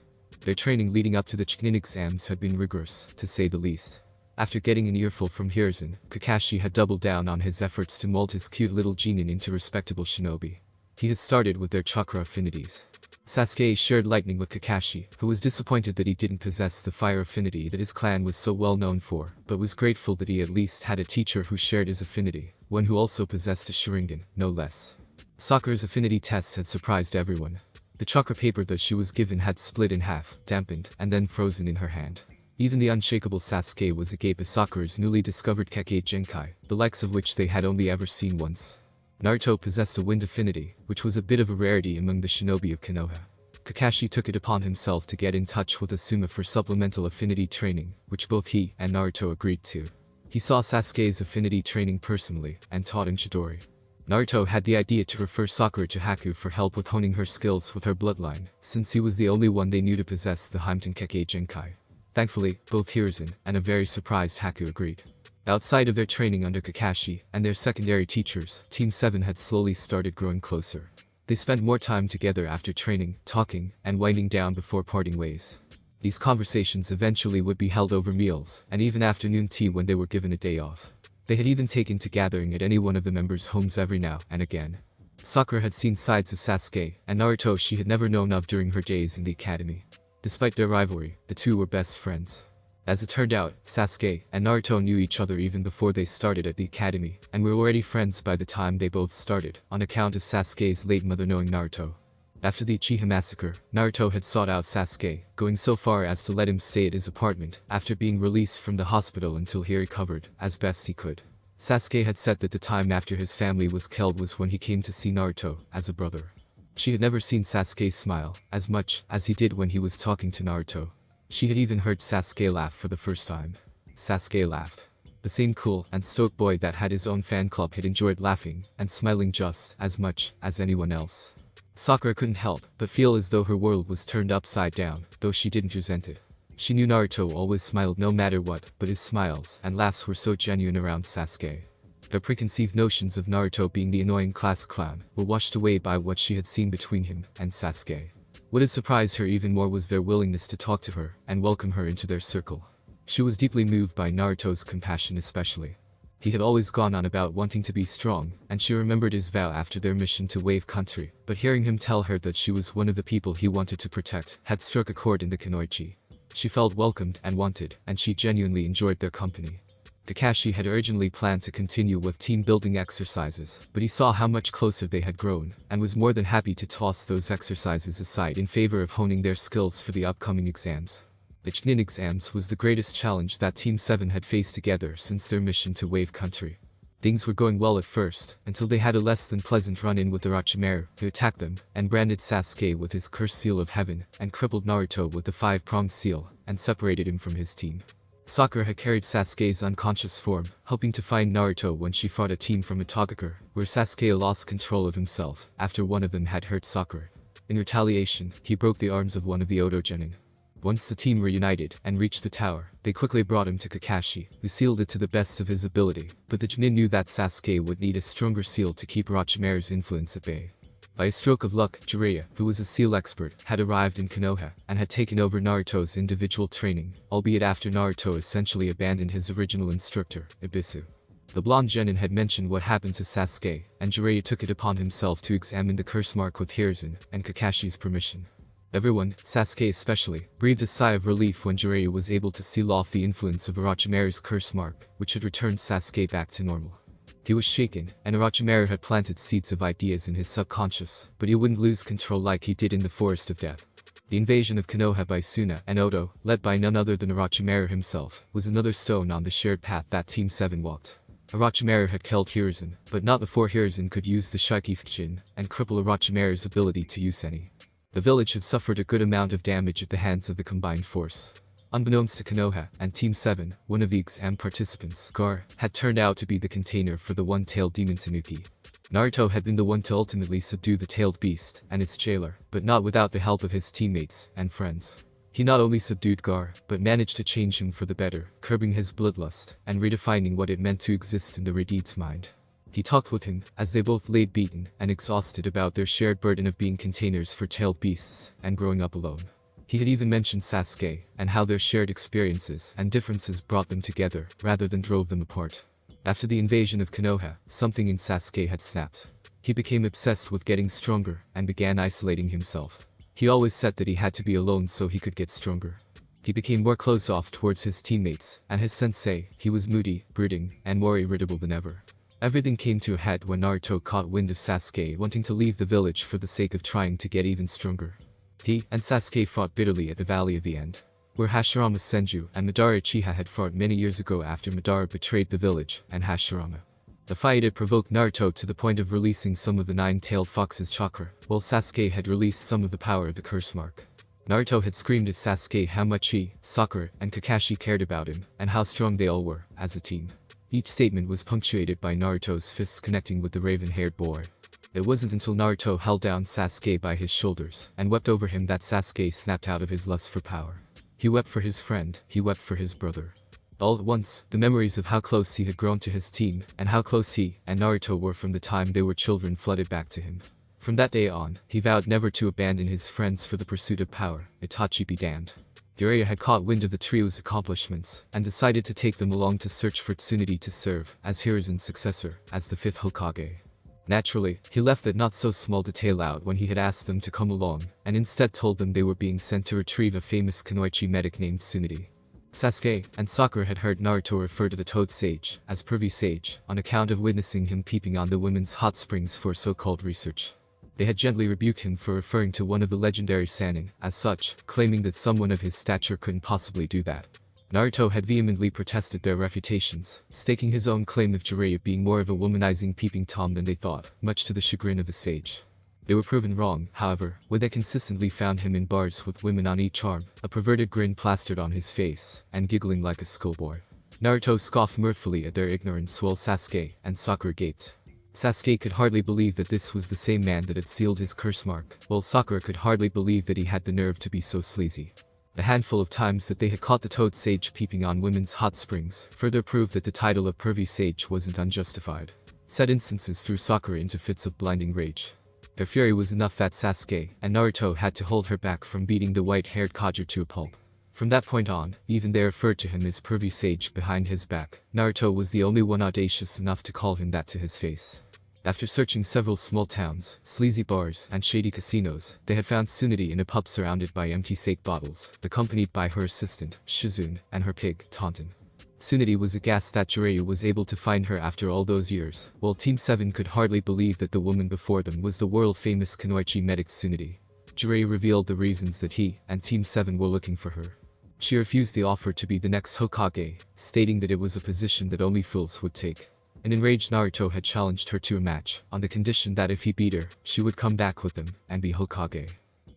Speaker 1: Their training leading up to the Chunin exams had been rigorous, to say the least. After getting an earful from Hiruzen, Kakashi had doubled down on his efforts to mold his cute little genin into respectable shinobi. He had started with their chakra affinities. Sasuke shared lightning with Kakashi, who was disappointed that he didn't possess the fire affinity that his clan was so well known for, but was grateful that he at least had a teacher who shared his affinity, one who also possessed a Sharingan, no less. Sakura's affinity test had surprised everyone. The chakra paper that she was given had split in half, dampened, and then frozen in her hand. Even the unshakable Sasuke was agape at Sakura's newly discovered Kekkei Genkai, the likes of which they had only ever seen once. Naruto possessed a wind affinity, which was a bit of a rarity among the shinobi of Konoha. Kakashi took it upon himself to get in touch with Asuma for supplemental affinity training, which both he and Naruto agreed to. He saw Sasuke's affinity training personally, and taught him Chidori. Naruto had the idea to refer Sakura to Haku for help with honing her skills with her bloodline, since he was the only one they knew to possess the Haimten Kekkei Genkai. Thankfully, both Hiruzen and a very surprised Haku agreed. Outside of their training under Kakashi and their secondary teachers, Team 7 had slowly started growing closer. They spent more time together after training, talking, and winding down before parting ways. These conversations eventually would be held over meals, and even afternoon tea when they were given a day off. They had even taken to gathering at any one of the members' homes every now and again. Sakura had seen sides of Sasuke and Naruto she had never known of during her days in the academy. Despite their rivalry, the two were best friends. As it turned out, Sasuke and Naruto knew each other even before they started at the academy, and were already friends by the time they both started, on account of Sasuke's late mother knowing Naruto. After the Uchiha massacre, Naruto had sought out Sasuke, going so far as to let him stay at his apartment, after being released from the hospital until he recovered, as best he could. Sasuke had said that the time after his family was killed was when he came to see Naruto, as a brother. She had never seen Sasuke smile, as much as he did when he was talking to Naruto. She had even heard Sasuke laugh for the first time. Sasuke laughed. The same cool and stoic boy that had his own fan club had enjoyed laughing and smiling just as much as anyone else. Sakura couldn't help but feel as though her world was turned upside down, though she didn't resent it. She knew Naruto always smiled no matter what, but his smiles and laughs were so genuine around Sasuke. Their preconceived notions of Naruto being the annoying class clown were washed away by what she had seen between him and Sasuke. What had surprised her even more was their willingness to talk to her and welcome her into their circle. She was deeply moved by Naruto's compassion especially. He had always gone on about wanting to be strong, and she remembered his vow after their mission to Wave Country, but hearing him tell her that she was one of the people he wanted to protect had struck a chord in the Kunoichi. She felt welcomed and wanted, and she genuinely enjoyed their company. Kakashi had originally planned to continue with team-building exercises, but he saw how much closer they had grown, and was more than happy to toss those exercises aside in favor of honing their skills for the upcoming exams. The Chunin exams was the greatest challenge that Team 7 had faced together since their mission to Wave Country. Things were going well at first, until they had a less than pleasant run-in with Orochimaru, who attacked them, and branded Sasuke with his cursed seal of heaven, and crippled Naruto with the five-pronged seal, and separated him from his team. Sakura had carried Sasuke's unconscious form, hoping to find Naruto when she fought a team from Itagakure, where Sasuke lost control of himself after one of them had hurt Sakura. In retaliation, he broke the arms of one of the Oto genin. Once the team reunited and reached the tower, they quickly brought him to Kakashi, who sealed it to the best of his ability, but the Chunin knew that Sasuke would need a stronger seal to keep Orochimaru's influence at bay. By a stroke of luck, Jiraiya, who was a seal expert, had arrived in Konoha and had taken over Naruto's individual training, albeit after Naruto essentially abandoned his original instructor, Ibisu. The blonde genin had mentioned what happened to Sasuke, and Jiraiya took it upon himself to examine the curse mark with Hiruzen and Kakashi's permission. Everyone, Sasuke especially, breathed a sigh of relief when Jiraiya was able to seal off the influence of Orochimaru's curse mark, which had returned Sasuke back to normal. He was shaken, and Orochimaru had planted seeds of ideas in his subconscious, but he wouldn't lose control like he did in the Forest of Death. The invasion of Konoha by Suna and Oto, led by none other than Orochimaru himself, was another stone on the shared path that Team 7 walked. Orochimaru had killed Hiruzen, but not before Hiruzen could use the Shikifujin and cripple Orochimaru's ability to use any. The village had suffered a good amount of damage at the hands of the combined force. Unbeknownst to Konoha and Team 7, one of the exam participants, Gaara, had turned out to be the container for the one-tailed demon Tanuki. Naruto had been the one to ultimately subdue the tailed beast and its jailer, but not without the help of his teammates and friends. He not only subdued Gaara, but managed to change him for the better, curbing his bloodlust and redefining what it meant to exist in the Redeed's mind. He talked with him, as they both laid beaten and exhausted about their shared burden of being containers for tailed beasts and growing up alone. He had even mentioned Sasuke and how their shared experiences and differences brought them together rather than drove them apart. After the invasion of Konoha, something in Sasuke had snapped. He became obsessed with getting stronger and began isolating himself. He always said that he had to be alone so he could get stronger. He became more closed off towards his teammates and his sensei. He was moody, brooding, and more irritable than ever. Everything came to a head when Naruto caught wind of Sasuke wanting to leave the village for the sake of trying to get even stronger. He and Sasuke fought bitterly at the Valley of the End, where Hashirama Senju and Madara Uchiha had fought many years ago after Madara betrayed the village and Hashirama. The fight had provoked Naruto to the point of releasing some of the nine-tailed fox's chakra, while Sasuke had released some of the power of the curse mark. Naruto had screamed at Sasuke how much he, Sakura, and Kakashi cared about him, and how strong they all were, as a team. Each statement was punctuated by Naruto's fists connecting with the raven-haired boy. It wasn't until Naruto held down Sasuke by his shoulders and wept over him that Sasuke snapped out of his lust for power. He wept for his friend, he wept for his brother. All at once, the memories of how close he had grown to his team and how close he and Naruto were from the time they were children flooded back to him. From that day on, he vowed never to abandon his friends for the pursuit of power. Itachi be damned. Jiraiya had caught wind of the trio's accomplishments and decided to take them along to search for Tsunade to serve as Hiruzen's successor, as the 5th Hokage. Naturally, he left that not-so-small detail out when he had asked them to come along, and instead told them they were being sent to retrieve a famous Kunoichi medic named Tsunade. Sasuke and Sakura had heard Naruto refer to the Toad Sage as Privy Sage on account of witnessing him peeping on the women's hot springs for so-called research. They had gently rebuked him for referring to one of the legendary Sannin as such, claiming that someone of his stature couldn't possibly do that. Naruto had vehemently protested their refutations, staking his own claim of Jiraiya being more of a womanizing peeping Tom than they thought, much to the chagrin of the sage. They were proven wrong, however, when they consistently found him in bars with women on each arm, a perverted grin plastered on his face, and giggling like a schoolboy. Naruto scoffed mirthfully at their ignorance while Sasuke and Sakura gaped. Sasuke could hardly believe that this was the same man that had sealed his curse mark, while Sakura could hardly believe that he had the nerve to be so sleazy. The handful of times that they had caught the Toad Sage peeping on women's hot springs further proved that the title of Pervy Sage wasn't unjustified. Said instances threw Sakura into fits of blinding rage. Their fury was enough that Sasuke and Naruto had to hold her back from beating the white-haired Kager to a pulp. From that point on, even they referred to him as Pervy Sage behind his back. Naruto was the only one audacious enough to call him that to his face. After searching several small towns, sleazy bars, and shady casinos, they had found Tsunade in a pub surrounded by empty sake bottles, accompanied by her assistant, Shizune, and her pig, Taunton. Tsunade was aghast that Jiraiya was able to find her after all those years, while Team 7 could hardly believe that the woman before them was the world-famous Kunoichi medic Tsunade. Jiraiya revealed the reasons that he and Team 7 were looking for her. She refused the offer to be the next Hokage, stating that it was a position that only fools would take. An enraged Naruto had challenged her to a match, on the condition that if he beat her, she would come back with him and be Hokage.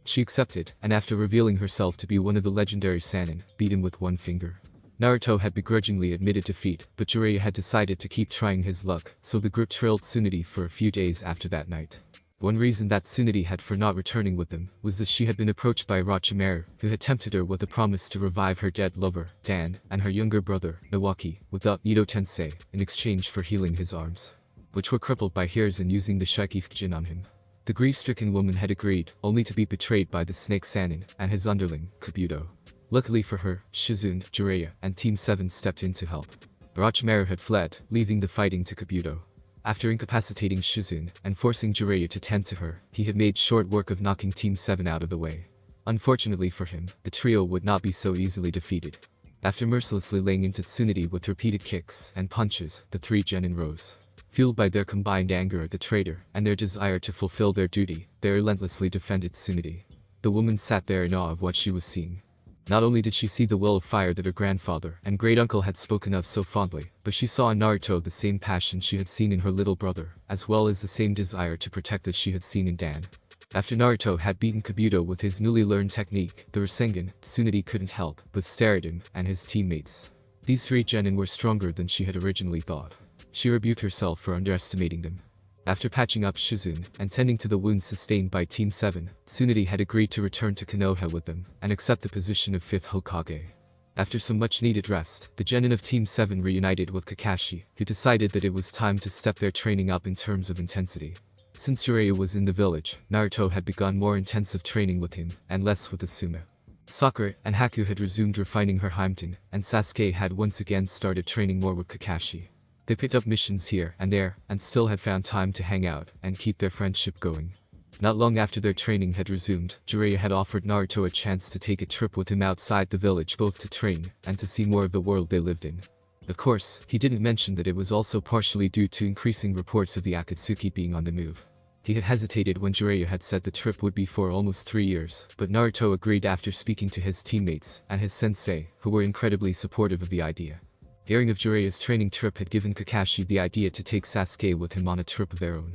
Speaker 1: She accepted, and after revealing herself to be one of the legendary Sannin, beat him with one finger. Naruto had begrudgingly admitted defeat, but Jiraiya had decided to keep trying his luck, so the group trailed Tsunade for a few days after that night. One reason that Tsunade had for not returning with them was that she had been approached by Orochimaru, who had tempted her with a promise to revive her dead lover, Dan, and her younger brother, Nawaki, without Ito Tensei, in exchange for healing his arms, which were crippled by Hiruzen using the Shikifujin on him. The grief-stricken woman had agreed, only to be betrayed by the Snake Sannin and his underling, Kabuto. Luckily for her, Shizune, Jiraiya, and Team 7 stepped in to help. Orochimaru had fled, leaving the fighting to Kabuto. After incapacitating Shizune and forcing Jiraiya to tend to her, he had made short work of knocking Team 7 out of the way. Unfortunately for him, the trio would not be so easily defeated. After mercilessly laying into Tsunade with repeated kicks and punches, the three genin rose. Fueled by their combined anger at the traitor and their desire to fulfill their duty, they relentlessly defended Tsunade. The woman sat there in awe of what she was seeing. Not only did she see the will of fire that her grandfather and great-uncle had spoken of so fondly, but she saw in Naruto the same passion she had seen in her little brother, as well as the same desire to protect that she had seen in Dan. After Naruto had beaten Kabuto with his newly learned technique, the Rasengan, Tsunade couldn't help but stare at him and his teammates. These three genin were stronger than she had originally thought. She rebuked herself for underestimating them. After patching up Shizune and tending to the wounds sustained by Team 7, Tsunade had agreed to return to Konoha with them and accept the position of 5th Hokage. After some much-needed rest, the genin of Team 7 reunited with Kakashi, who decided that it was time to step their training up in terms of intensity. Since Jiraiya was in the village, Naruto had begun more intensive training with him and less with Asuma. Sakura and Haku had resumed refining her Himten, and Sasuke had once again started training more with Kakashi. They picked up missions here and there, and still had found time to hang out and keep their friendship going. Not long after their training had resumed, Jiraiya had offered Naruto a chance to take a trip with him outside the village, both to train and to see more of the world they lived in. Of course, he didn't mention that it was also partially due to increasing reports of the Akatsuki being on the move. He had hesitated when Jiraiya had said the trip would be for almost 3 years, but Naruto agreed after speaking to his teammates and his sensei, who were incredibly supportive of the idea. Hearing of Jiraiya's training trip had given Kakashi the idea to take Sasuke with him on a trip of their own.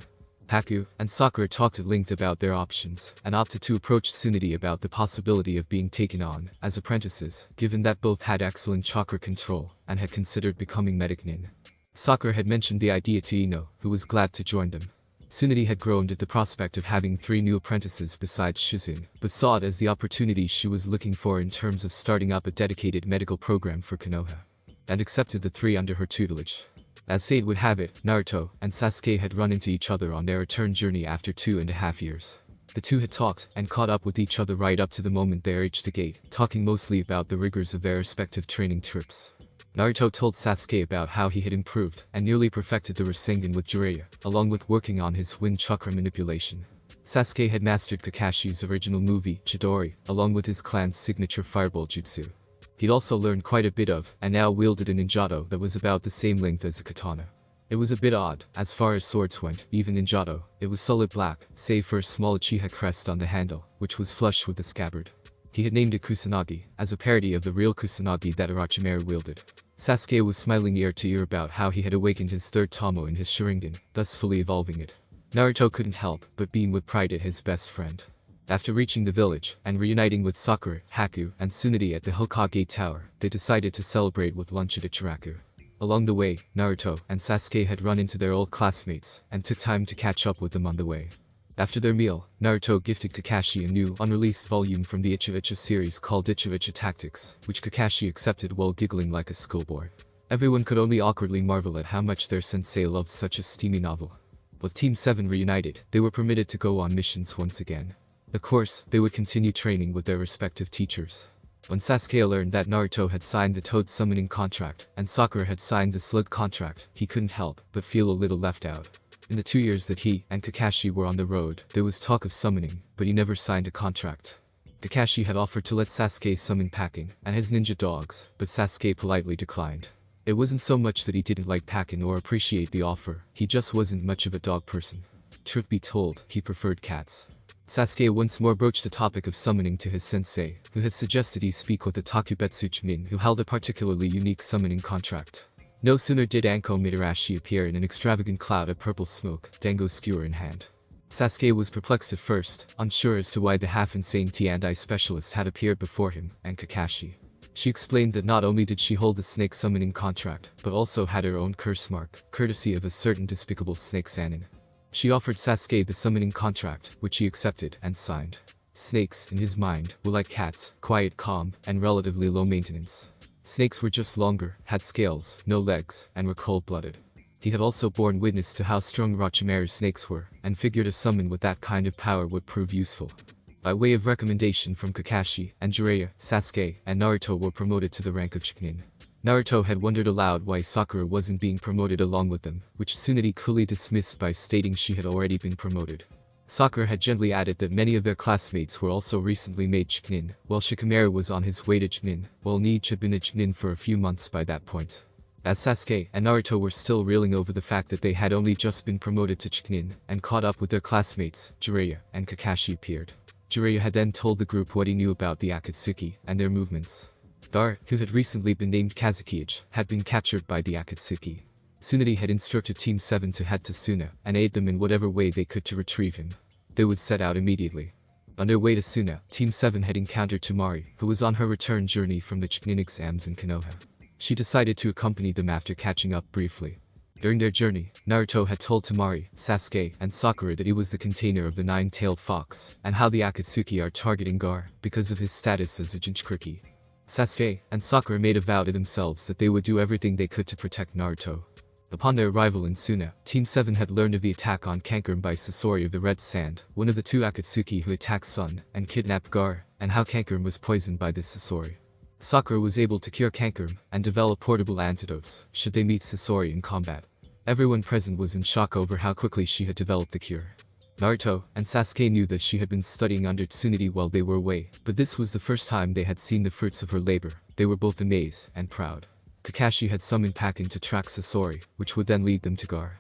Speaker 1: Haku and Sakura talked at length about their options, and opted to approach Tsunade about the possibility of being taken on as apprentices, given that both had excellent chakra control and had considered becoming medic nin. Sakura had mentioned the idea to Ino, who was glad to join them. Tsunade had groaned at the prospect of having 3 new apprentices besides Shizune, but saw it as the opportunity she was looking for in terms of starting up a dedicated medical program for Konoha, and accepted the 3 under her tutelage. As fate would have it, Naruto and Sasuke had run into each other on their return journey after 2.5 years. The two had talked and caught up with each other right up to the moment they reached the gate, talking mostly about the rigors of their respective training trips. Naruto told Sasuke about how he had improved and nearly perfected the Rasengan with Jiraiya, along with working on his wind chakra manipulation. Sasuke had mastered Kakashi's original movie, Chidori, along with his clan's signature fireball jutsu. He'd also learned quite a bit of, and now wielded a ninjato that was about the same length as a katana. It was a bit odd, as far as swords went, even ninjato, it was solid black, save for a small Uchiha crest on the handle, which was flush with the scabbard. He had named it Kusanagi, as a parody of the real Kusanagi that Orochimaru wielded. Sasuke was smiling ear to ear about how he had awakened his 3rd Tomo in his Sharingan, thus fully evolving it. Naruto couldn't help but beam with pride at his best friend. After reaching the village and reuniting with Sakura, Haku, and Tsunade at the Hokage Tower, they decided to celebrate with lunch at Ichiraku. Along the way, Naruto and Sasuke had run into their old classmates and took time to catch up with them on the way. After their meal, Naruto gifted Kakashi a new, unreleased volume from the Icha Icha series called Icha Icha Tactics, which Kakashi accepted while giggling like a schoolboy. Everyone could only awkwardly marvel at how much their sensei loved such a steamy novel. With Team 7 reunited, they were permitted to go on missions once again. Of course, they would continue training with their respective teachers. When Sasuke learned that Naruto had signed the Toad summoning contract and Sakura had signed the Slug contract, he couldn't help but feel a little left out. In the 2 years that he and Kakashi were on the road, there was talk of summoning, but he never signed a contract. Kakashi had offered to let Sasuke summon Pakin and his ninja dogs, but Sasuke politely declined. It wasn't so much that he didn't like Pakin or appreciate the offer, he just wasn't much of a dog person. Truth be told, he preferred cats. Sasuke once more broached the topic of summoning to his sensei, who had suggested he speak with the Takubetsu Chunin, who held a particularly unique summoning contract. No sooner did Anko Mitarashi appear in an extravagant cloud of purple smoke, dango skewer in hand. Sasuke was perplexed at first, unsure as to why the half-insane Tiandai specialist had appeared before him and Kakashi. She explained that not only did she hold the snake summoning contract, but also had her own curse mark, courtesy of a certain despicable snake Sannin. She offered Sasuke the summoning contract, which he accepted and signed. Snakes, in his mind, were like cats, quiet, calm, and relatively low maintenance. Snakes were just longer, had scales, no legs, and were cold-blooded. He had also borne witness to how strong Orochimaru's snakes were, and figured a summon with that kind of power would prove useful. By way of recommendation from Kakashi and Jiraiya, Sasuke and Naruto were promoted to the rank of Chunin. Naruto had wondered aloud why Sakura wasn't being promoted along with them, which Tsunade coolly dismissed by stating she had already been promoted. Sakura had gently added that many of their classmates were also recently made Chunin, while Shikamaru was on his way to Chunin, while each had been a Chunin for a few months by that point. As Sasuke and Naruto were still reeling over the fact that they had only just been promoted to Chunin and caught up with their classmates, Jiraiya and Kakashi appeared. Jiraiya had then told the group what he knew about the Akatsuki and their movements. Gaara, who had recently been named Kazukiage, had been captured by the Akatsuki. Tsunade had instructed Team 7 to head to Suna and aid them in whatever way they could to retrieve him. They would set out immediately. On their way to Suna, Team 7 had encountered Temari, who was on her return journey from the Chunin exams in Konoha. She decided to accompany them after catching up briefly. During their journey, Naruto had told Temari, Sasuke, and Sakura that he was the container of the nine-tailed fox, and how the Akatsuki are targeting Gaara because of his status as a Jinchuriki. Sasuke and Sakura made a vow to themselves that they would do everything they could to protect Naruto. Upon their arrival in Suna, Team 7 had learned of the attack on Kankurum by Sasori of the Red Sand, one of the two Akatsuki who attacked Sun and kidnapped Gaara, and how Kankurum was poisoned by this Sasori. Sakura was able to cure Kankurum and develop portable antidotes should they meet Sasori in combat. Everyone present was in shock over how quickly she had developed the cure. Naruto and Sasuke knew that she had been studying under Tsunade while they were away, but this was the first time they had seen the fruits of her labor. They were both amazed and proud. Kakashi had summoned Pakin to track Sasori, which would then lead them to Gaara.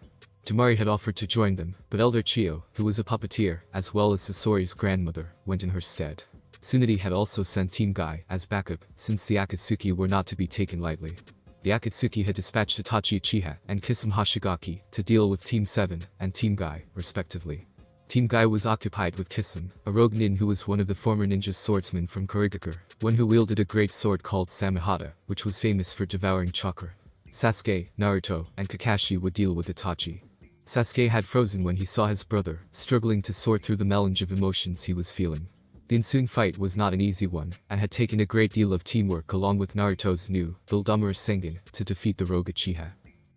Speaker 1: Temari had offered to join them, but Elder Chiyo, who was a puppeteer, as well as Sasori's grandmother, went in her stead. Tsunade had also sent Team Guy as backup, since the Akatsuki were not to be taken lightly. The Akatsuki had dispatched Itachi Uchiha and Kisame Hoshigaki to deal with Team 7 and Team Guy, respectively. Team Guy was occupied with Kisame, a rogue nin who was one of the former ninja swordsmen from Kurigakure, one who wielded a great sword called Samehada, which was famous for devouring chakra. Sasuke, Naruto, and Kakashi would deal with Itachi. Sasuke had frozen when he saw his brother, struggling to sort through the melange of emotions he was feeling. The ensuing fight was not an easy one, and had taken a great deal of teamwork along with Naruto's new, Buildamura Sengen, to defeat the rogue Uchiha.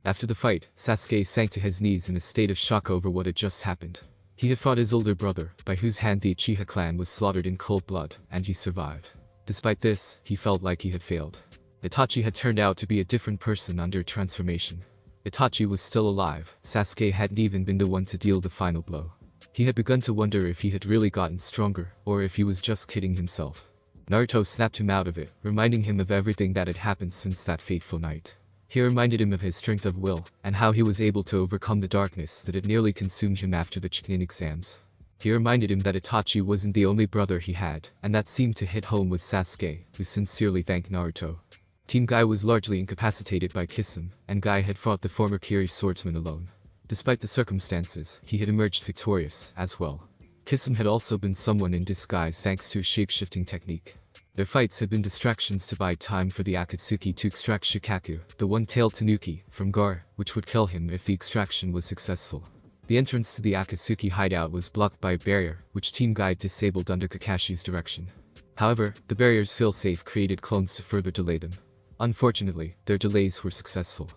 Speaker 1: After the fight, Sasuke sank to his knees in a state of shock over what had just happened. He had fought his older brother, by whose hand the Uchiha clan was slaughtered in cold blood, and he survived. Despite this, he felt like he had failed. Itachi had turned out to be a different person under transformation. Itachi was still alive, Sasuke hadn't even been the one to deal the final blow. He had begun to wonder if he had really gotten stronger, or if he was just kidding himself. Naruto snapped him out of it, reminding him of everything that had happened since that fateful night. He reminded him of his strength of will, and how he was able to overcome the darkness that had nearly consumed him after the Chunin exams. He reminded him that Itachi wasn't the only brother he had, and that seemed to hit home with Sasuke, who sincerely thanked Naruto. Team Guy was largely incapacitated by Kisame, and Guy had fought the former Kiri swordsman alone. Despite the circumstances, he had emerged victorious, as well. Kisame had also been someone in disguise thanks to a shape-shifting technique. Their fights had been distractions to buy time for the Akatsuki to extract Shikaku, the one-tailed tanuki, from Gaara, which would kill him if the extraction was successful. The entrance to the Akatsuki hideout was blocked by a barrier, which Team Guy disabled under Kakashi's direction. However, the barrier's failsafe created clones to further delay them. Unfortunately, their delays were successful.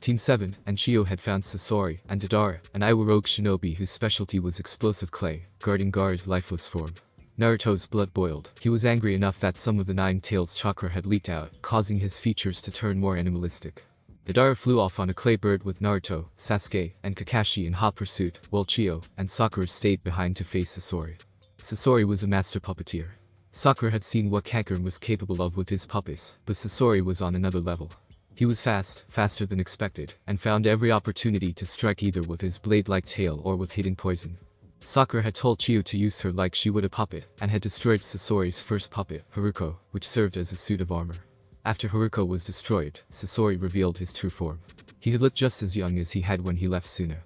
Speaker 1: Team 7 and Chiyo had found Sasori and Deidara, an Iwa rogue shinobi whose specialty was explosive clay, guarding Gaara's lifeless form. Naruto's blood boiled. He was angry enough that some of the nine-tailed chakra had leaked out, causing his features to turn more animalistic. Deidara flew off on a clay bird with Naruto, Sasuke, and Kakashi in hot pursuit, while Chiyo and Sakura stayed behind to face Sasori. Sasori was a master puppeteer. Sakura had seen what Kankurum was capable of with his puppets, but Sasori was on another level. He was fast, faster than expected, and found every opportunity to strike either with his blade-like tail or with hidden poison. Sakura had told Chiyo to use her like she would a puppet, and had destroyed Sasori's first puppet, Haruko, which served as a suit of armor. After Haruko was destroyed, Sasori revealed his true form. He had looked just as young as he had when he left Suna.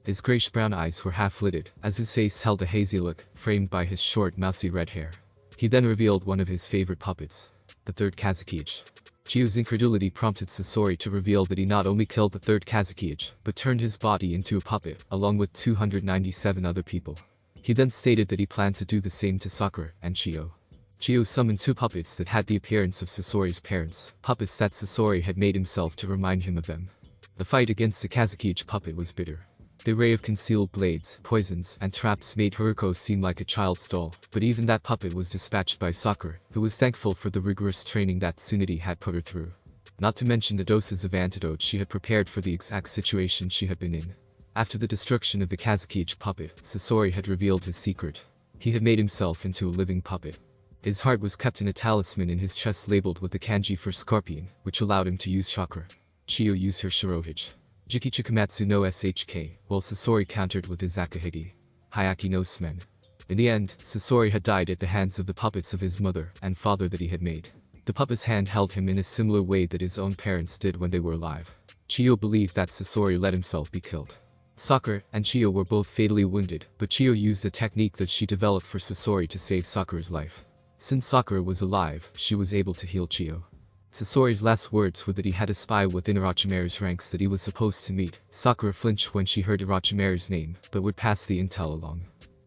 Speaker 1: His grayish-brown eyes were half-lidded, as his face held a hazy look, framed by his short, mousy red hair. He then revealed one of his favorite puppets, the third Kazukiage. Chiyo's incredulity prompted Sasori to reveal that he not only killed the third Kazekage, but turned his body into a puppet, along with 297 other people. He then stated that he planned to do the same to Sakura and Chiyo. Chiyo summoned two puppets that had the appearance of Sasori's parents, puppets that Sasori had made himself to remind him of them. The fight against the Kazekage puppet was bitter. The array of concealed blades, poisons, and traps made Haruko seem like a child's doll, but even that puppet was dispatched by Sakura, who was thankful for the rigorous training that Tsunade had put her through. Not to mention the doses of antidote she had prepared for the exact situation she had been in. After the destruction of the Kazekage puppet, Sasori had revealed his secret. He had made himself into a living puppet. His heart was kept in a talisman in his chest labeled with the kanji for scorpion, which allowed him to use chakra. Chiyo used her shirohige. Jiki Chikamatsu no SHK, while Sasori countered with his Akahigi. Hayaki no Smen. In the end, Sasori had died at the hands of the puppets of his mother and father that he had made. The puppet's hand held him in a similar way that his own parents did when they were alive. Chiyo believed that Sasori let himself be killed. Sakura and Chiyo were both fatally wounded, but Chiyo used a technique that she developed for Sasori to save Sakura's life. Since Sakura was alive, she was able to heal Chiyo. Sasori's last words were that he had a spy within Orochimaru's ranks that he was supposed to meet. Sakura flinched when she heard Orochimaru's name, but would pass the intel along.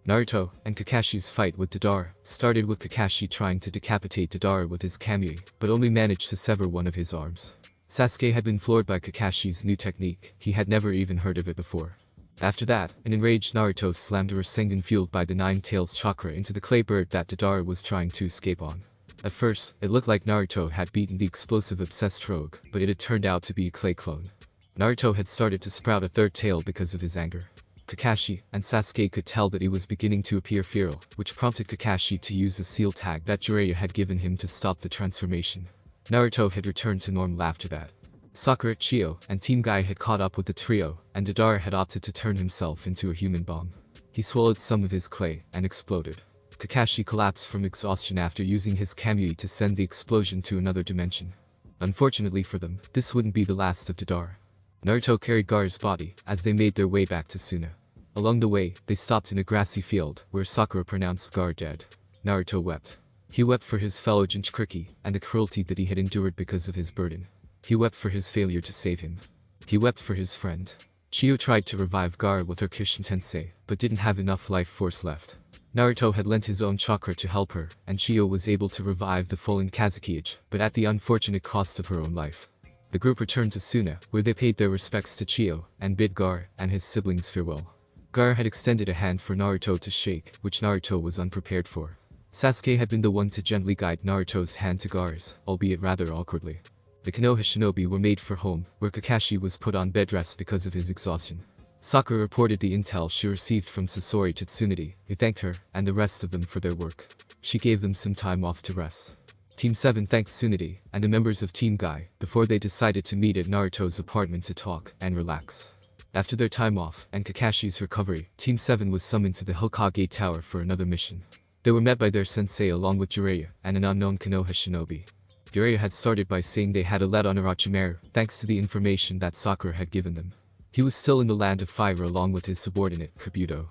Speaker 1: Naruto and Kakashi's fight with Deidara started with Kakashi trying to decapitate Deidara with his kamui, but only managed to sever one of his arms. Sasuke had been floored by Kakashi's new technique, he had never even heard of it before. After that, an enraged Naruto slammed a Rasengan fueled by the Nine Tails chakra into the clay bird that Deidara was trying to escape on. At first, it looked like Naruto had beaten the explosive obsessed rogue, but it had turned out to be a clay clone. Naruto had started to sprout a third tail because of his anger. Kakashi and Sasuke could tell that he was beginning to appear feral, which prompted Kakashi to use a seal tag that Jiraiya had given him to stop the transformation. Naruto had returned to normal after that. Sakura, Chiyo, and Team Guy had caught up with the trio, and Deidara had opted to turn himself into a human bomb. He swallowed some of his clay and exploded. Kakashi collapsed from exhaustion after using his kamui to send the explosion to another dimension. Unfortunately for them, this wouldn't be the last of Deidara. Naruto carried Gaara's body as they made their way back to Suna. Along the way, they stopped in a grassy field where Sakura pronounced Gaara dead. Naruto wept. He wept for his fellow Jinchuriki and the cruelty that he had endured because of his burden. He wept for his failure to save him. He wept for his friend. Chiyo tried to revive Gaara with her Kishin Tensei, but didn't have enough life force left. Naruto had lent his own chakra to help her, and Chiyo was able to revive the fallen Kazekage, but at the unfortunate cost of her own life. The group returned to Suna, where they paid their respects to Chiyo, and bid Gaara and his siblings farewell. Gaara had extended a hand for Naruto to shake, which Naruto was unprepared for. Sasuke had been the one to gently guide Naruto's hand to Gaara's, albeit rather awkwardly. The Konoha shinobi were made for home, where Kakashi was put on bed rest because of his exhaustion. Sakura reported the intel she received from Sasori to Tsunade, who thanked her and the rest of them for their work. She gave them some time off to rest. Team 7 thanked Tsunade and the members of Team Guy before they decided to meet at Naruto's apartment to talk and relax. After their time off and Kakashi's recovery, Team 7 was summoned to the Hokage Tower for another mission. They were met by their sensei along with Jiraiya and an unknown Konoha shinobi. Jiraiya had started by saying they had a lead on Orochimaru thanks to the information that Sakura had given them. He was still in the land of fire along with his subordinate, Kabuto.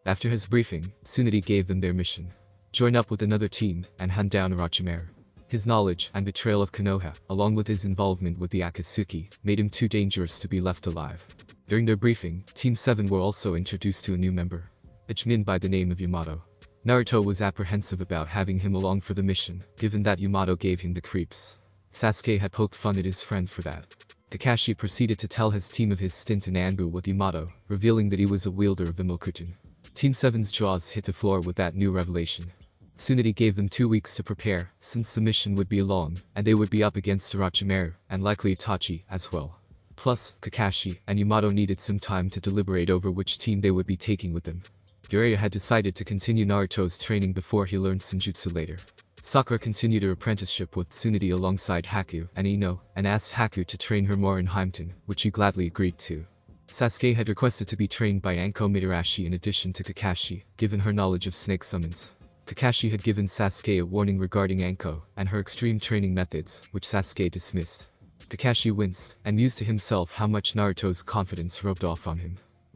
Speaker 1: After his briefing, Tsunade gave them their mission. Join up with another team and hunt down Orochimaru. His knowledge and betrayal of Konoha, along with his involvement with the Akatsuki, made him too dangerous to be left alive. During their briefing, Team 7 were also introduced to a new member, a Chunin by the name of Yamato. Naruto was apprehensive about having him along for the mission, given that Yamato gave him the creeps. Sasuke had poked fun at his friend for that. Kakashi proceeded to tell his team of his stint in Anbu with Yamato, revealing that he was a wielder of the Mokujin. Team 7's jaws hit the floor with that new revelation. Tsunade gave them 2 weeks to prepare, since the mission would be long, and they would be up against Orochimaru, and likely Itachi as well. Plus, Kakashi and Yamato needed some time to deliberate over which team they would be taking with them. Jiraiya had decided to continue Naruto's training before he learned Senjutsu later. Sakura continued her apprenticeship with Tsunade alongside Haku and Ino, and asked Haku to train her more in Haimten, which he gladly agreed to. Sasuke had requested to be trained by Anko Mitarashi in addition to Kakashi, given her knowledge of snake summons. Kakashi had given Sasuke a warning regarding Anko and her extreme training methods, which Sasuke dismissed. Kakashi winced, and mused to himself how much Naruto's confidence rubbed off on him.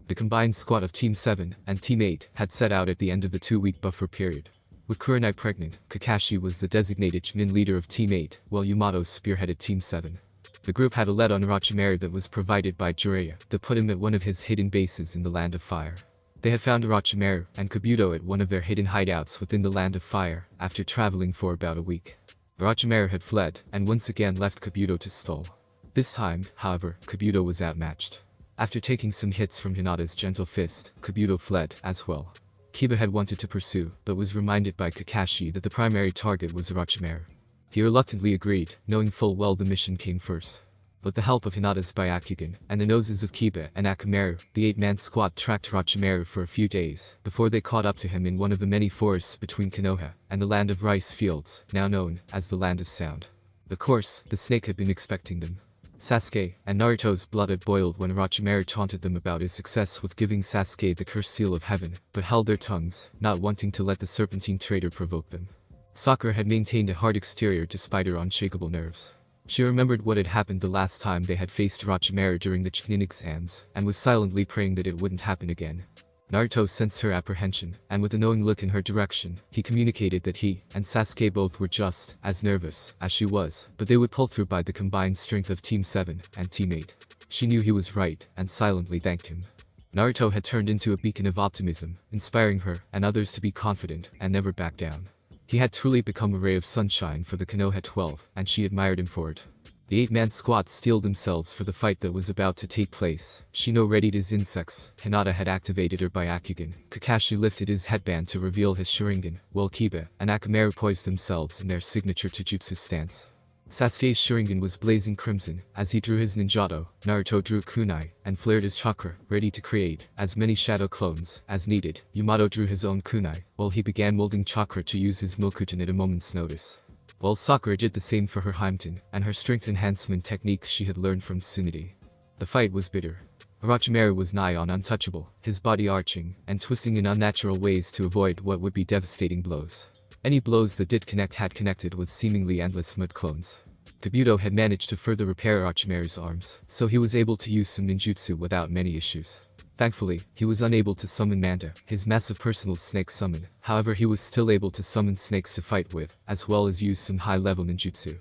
Speaker 1: The combined squad of Team 7 and Team 8 had set out at the end of the 2-week buffer period. With Kurenai pregnant, Kakashi was the designated Chunin leader of Team 8, while Yamato spearheaded Team 7. The group had a lead on Orochimaru that was provided by Jiraiya that put him at one of his hidden bases in the Land of Fire. They had found Orochimaru and Kabuto at one of their hidden hideouts within the Land of Fire after traveling for about a week. Orochimaru had fled and once again left Kabuto to stall. This time, however, Kabuto was outmatched. After taking some hits from Hinata's gentle fist, Kabuto fled as well. Kiba had wanted to pursue, but was reminded by Kakashi that the primary target was Orochimaru. He reluctantly agreed, knowing full well the mission came first. With the help of Hinata's Byakugan and the noses of Kiba and Akamaru, the 8-man squad tracked Orochimaru for a few days, before they caught up to him in one of the many forests between Konoha and the Land of Rice Fields, now known as the Land of Sound. Of course, the snake had been expecting them. Sasuke and Naruto's blood had boiled when Orochimaru taunted them about his success with giving Sasuke the cursed seal of heaven, but held their tongues, not wanting to let the serpentine traitor provoke them. Sakura had maintained a hard exterior despite her unshakable nerves. She remembered what had happened the last time they had faced Orochimaru during the Chunin exams, and was silently praying that it wouldn't happen again. Naruto sensed her apprehension, and with a knowing look in her direction, he communicated that he and Sasuke both were just as nervous as she was, but they would pull through by the combined strength of Team 7 and Team 8. She knew he was right, and silently thanked him. Naruto had turned into a beacon of optimism, inspiring her and others to be confident and never back down. He had truly become a ray of sunshine for the Konoha 12, and she admired him for it. The 8-man squad steeled themselves for the fight that was about to take place. Shino readied his insects, Hinata had activated her Byakugan, Kakashi lifted his headband to reveal his Sharingan, while Kiba and Akamaru poised themselves in their signature Taijutsu stance. Sasuke's Sharingan was blazing crimson. As he drew his ninjato, Naruto drew kunai and flared his chakra, ready to create as many shadow clones as needed. Yamato drew his own kunai, while he began molding chakra to use his Mokuton at a moment's notice. While Sakura did the same for her Himten and her strength enhancement techniques she had learned from Tsunade. The fight was bitter. Orochimaru was nigh on untouchable, his body arching and twisting in unnatural ways to avoid what would be devastating blows. Any blows that did connect had connected with seemingly endless mud clones. Kabuto had managed to further repair Orochimaru's arms, so he was able to use some ninjutsu without many issues. Thankfully, he was unable to summon Manta, his massive personal snake summon, however he was still able to summon snakes to fight with, as well as use some high-level ninjutsu.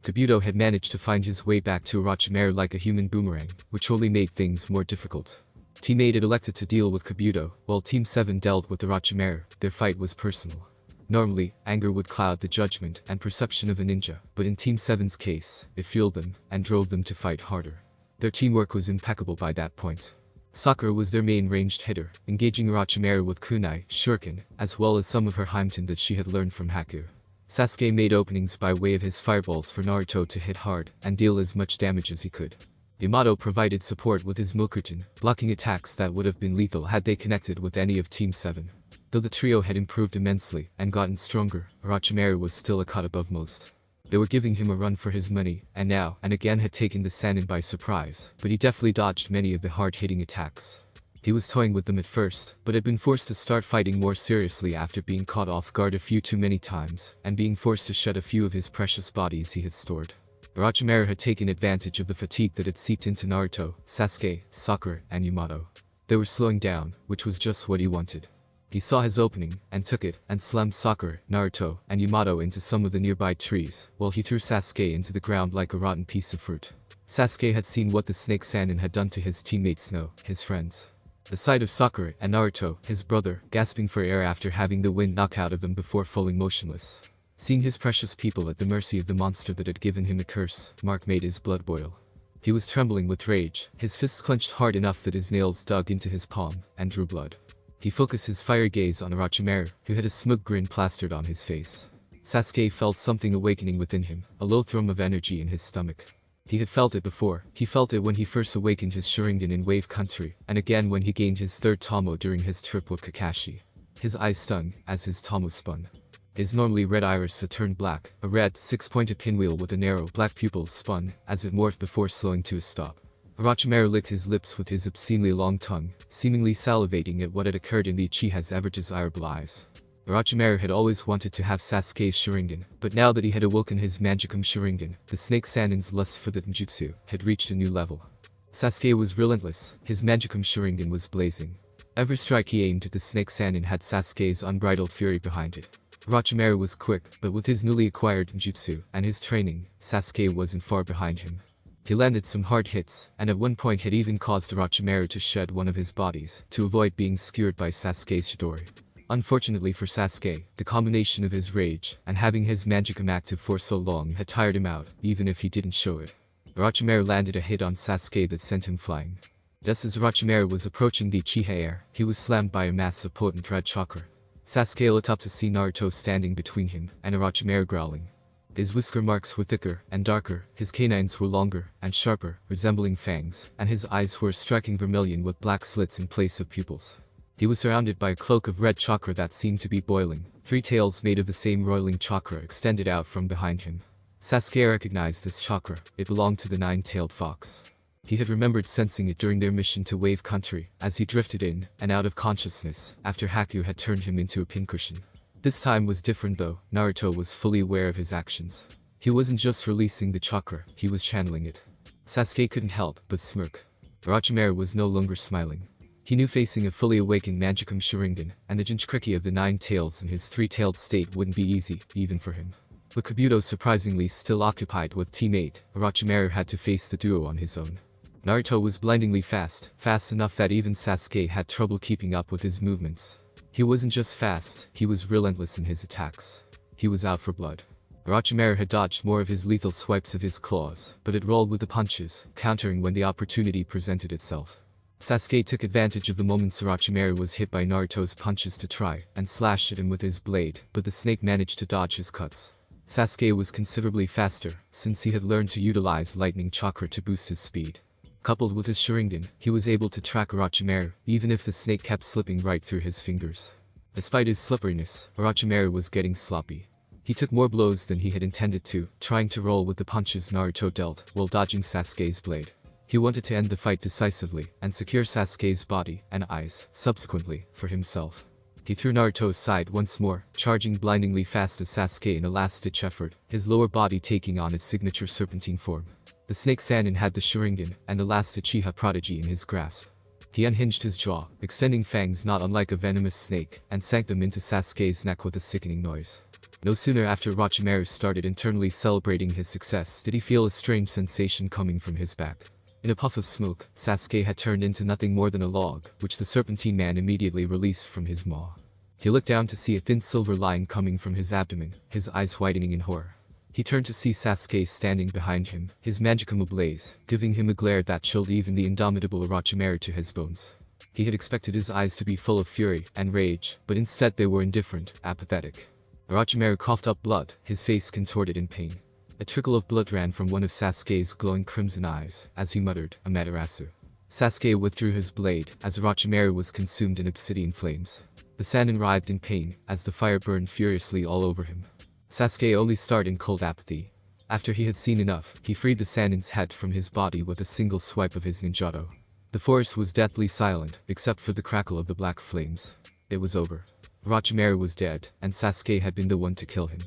Speaker 1: Kabuto had managed to find his way back to Orochimaru like a human boomerang, which only made things more difficult. Team 8 had elected to deal with Kabuto, while Team 7 dealt with Orochimaru. Their fight was personal. Normally, anger would cloud the judgment and perception of a ninja, but in Team 7's case, it fueled them and drove them to fight harder. Their teamwork was impeccable by that point. Sakura was their main ranged hitter, engaging Orochimaru with kunai, shuriken, as well as some of her Himten that she had learned from Haku. Sasuke made openings by way of his fireballs for Naruto to hit hard and deal as much damage as he could. Yamato provided support with his Mokuton, blocking attacks that would have been lethal had they connected with any of Team 7. Though the trio had improved immensely and gotten stronger, Orochimaru was still a cut above most. They were giving him a run for his money, and now and again had taken the Sannin by surprise, but he deftly dodged many of the hard-hitting attacks. He was toying with them at first, but had been forced to start fighting more seriously after being caught off guard a few too many times, and being forced to shed a few of his precious bodies he had stored. Orochimaru had taken advantage of the fatigue that had seeped into Naruto, Sasuke, Sakura, and Yamato. They were slowing down, which was just what he wanted. He saw his opening, and took it, and slammed Sakura, Naruto, and Yamato into some of the nearby trees, while he threw Sasuke into the ground like a rotten piece of fruit. Sasuke had seen what the snake Sannin had done to his teammates his friends. The sight of Sakura and Naruto, his brother, gasping for air after having the wind knocked out of them before falling motionless. Seeing his precious people at the mercy of the monster that had given him the curse, Mark made his blood boil. He was trembling with rage, his fists clenched hard enough that his nails dug into his palm, and drew blood. He focused his fiery gaze on Orochimaru, who had a smug grin plastered on his face. Sasuke felt something awakening within him, a low thrum of energy in his stomach. He had felt it before. He felt it when he first awakened his Sharingan in Wave Country, and again when he gained his third Tomo during his trip with Kakashi. His eyes stung as his Tomo spun. His normally red iris had turned black, a red, six-pointed pinwheel with a narrow, black pupil spun as it morphed before slowing to a stop. Orochimaru licked his lips with his obscenely long tongue, seemingly salivating at what had occurred in the Uchiha's ever-desirable eyes. Orochimaru had always wanted to have Sasuke's Sharingan, but now that he had awoken his Magicum Sharingan, the Snake Sannin's lust for the ninjutsu had reached a new level. Sasuke was relentless, his Magicum Sharingan was blazing. Every strike he aimed at the Snake Sannin had Sasuke's unbridled fury behind it. Orochimaru was quick, but with his newly acquired jutsu and his training, Sasuke wasn't far behind him. He landed some hard hits, and at one point had even caused Orochimaru to shed one of his bodies to avoid being skewered by Sasuke's Chidori. Unfortunately for Sasuke, the combination of his rage and having his magicum active for so long had tired him out, even if he didn't show it. Orochimaru landed a hit on Sasuke that sent him flying. Just as Orochimaru was approaching the Uchiha air, he was slammed by a mass of potent red chakra. Sasuke looked up to see Naruto standing between him and Orochimaru growling. His whisker marks were thicker and darker, his canines were longer and sharper, resembling fangs, and his eyes were a striking vermilion with black slits in place of pupils. He was surrounded by a cloak of red chakra that seemed to be boiling. 3 tails made of the same roiling chakra extended out from behind him. Sasuke recognized this chakra. It belonged to the 9-tailed fox. He had remembered sensing it during their mission to Wave Country, as he drifted in and out of consciousness after Haku had turned him into a pincushion. This time was different though. Naruto was fully aware of his actions. He wasn't just releasing the chakra, he was channeling it. Sasuke couldn't help but smirk. Orochimaru was no longer smiling. He knew facing a fully awakened Magicum Sharingan and the Jinchuriki of the 9 tails in his 3-tailed state wouldn't be easy, even for him. With Kabuto surprisingly still occupied with Team 8, Orochimaru had to face the duo on his own. Naruto was blindingly fast enough that even Sasuke had trouble keeping up with his movements. He wasn't just fast, he was relentless in his attacks. He was out for blood. Orochimaru had dodged more of his lethal swipes of his claws, but had rolled with the punches, countering when the opportunity presented itself. Sasuke took advantage of the moments Orochimaru was hit by Naruto's punches to try and slash at him with his blade, but the snake managed to dodge his cuts. Sasuke was considerably faster, since he had learned to utilize lightning chakra to boost his speed. Coupled with his Sharingan, he was able to track Orochimaru, even if the snake kept slipping right through his fingers. Despite his slipperiness, Orochimaru was getting sloppy. He took more blows than he had intended to, trying to roll with the punches Naruto dealt while dodging Sasuke's blade. He wanted to end the fight decisively and secure Sasuke's body and eyes, subsequently, for himself. He threw Naruto aside once more, charging blindingly fast at Sasuke in a last-ditch effort, his lower body taking on its signature serpentine form. The snake Sannin had the Sharingan and the last Uchiha prodigy in his grasp. He unhinged his jaw, extending fangs not unlike a venomous snake, and sank them into Sasuke's neck with a sickening noise. No sooner after Orochimaru started internally celebrating his success did he feel a strange sensation coming from his back. In a puff of smoke, Sasuke had turned into nothing more than a log, which the Serpentine Man immediately released from his maw. He looked down to see a thin silver line coming from his abdomen, his eyes widening in horror. He turned to see Sasuke standing behind him, his magicum ablaze, giving him a glare that chilled even the indomitable Orochimaru to his bones. He had expected his eyes to be full of fury and rage, but instead they were indifferent, apathetic. Orochimaru coughed up blood, his face contorted in pain. A trickle of blood ran from one of Sasuke's glowing crimson eyes, as he muttered, Amaterasu. Sasuke withdrew his blade, as Orochimaru was consumed in obsidian flames. The Sannin writhed in pain, as the fire burned furiously all over him. Sasuke only stared in cold apathy. After he had seen enough, he freed the Sannin's head from his body with a single swipe of his ninjato. The forest was deathly silent, except for the crackle of the black flames. It was over. Orochimaru was dead, and Sasuke had been the one to kill him.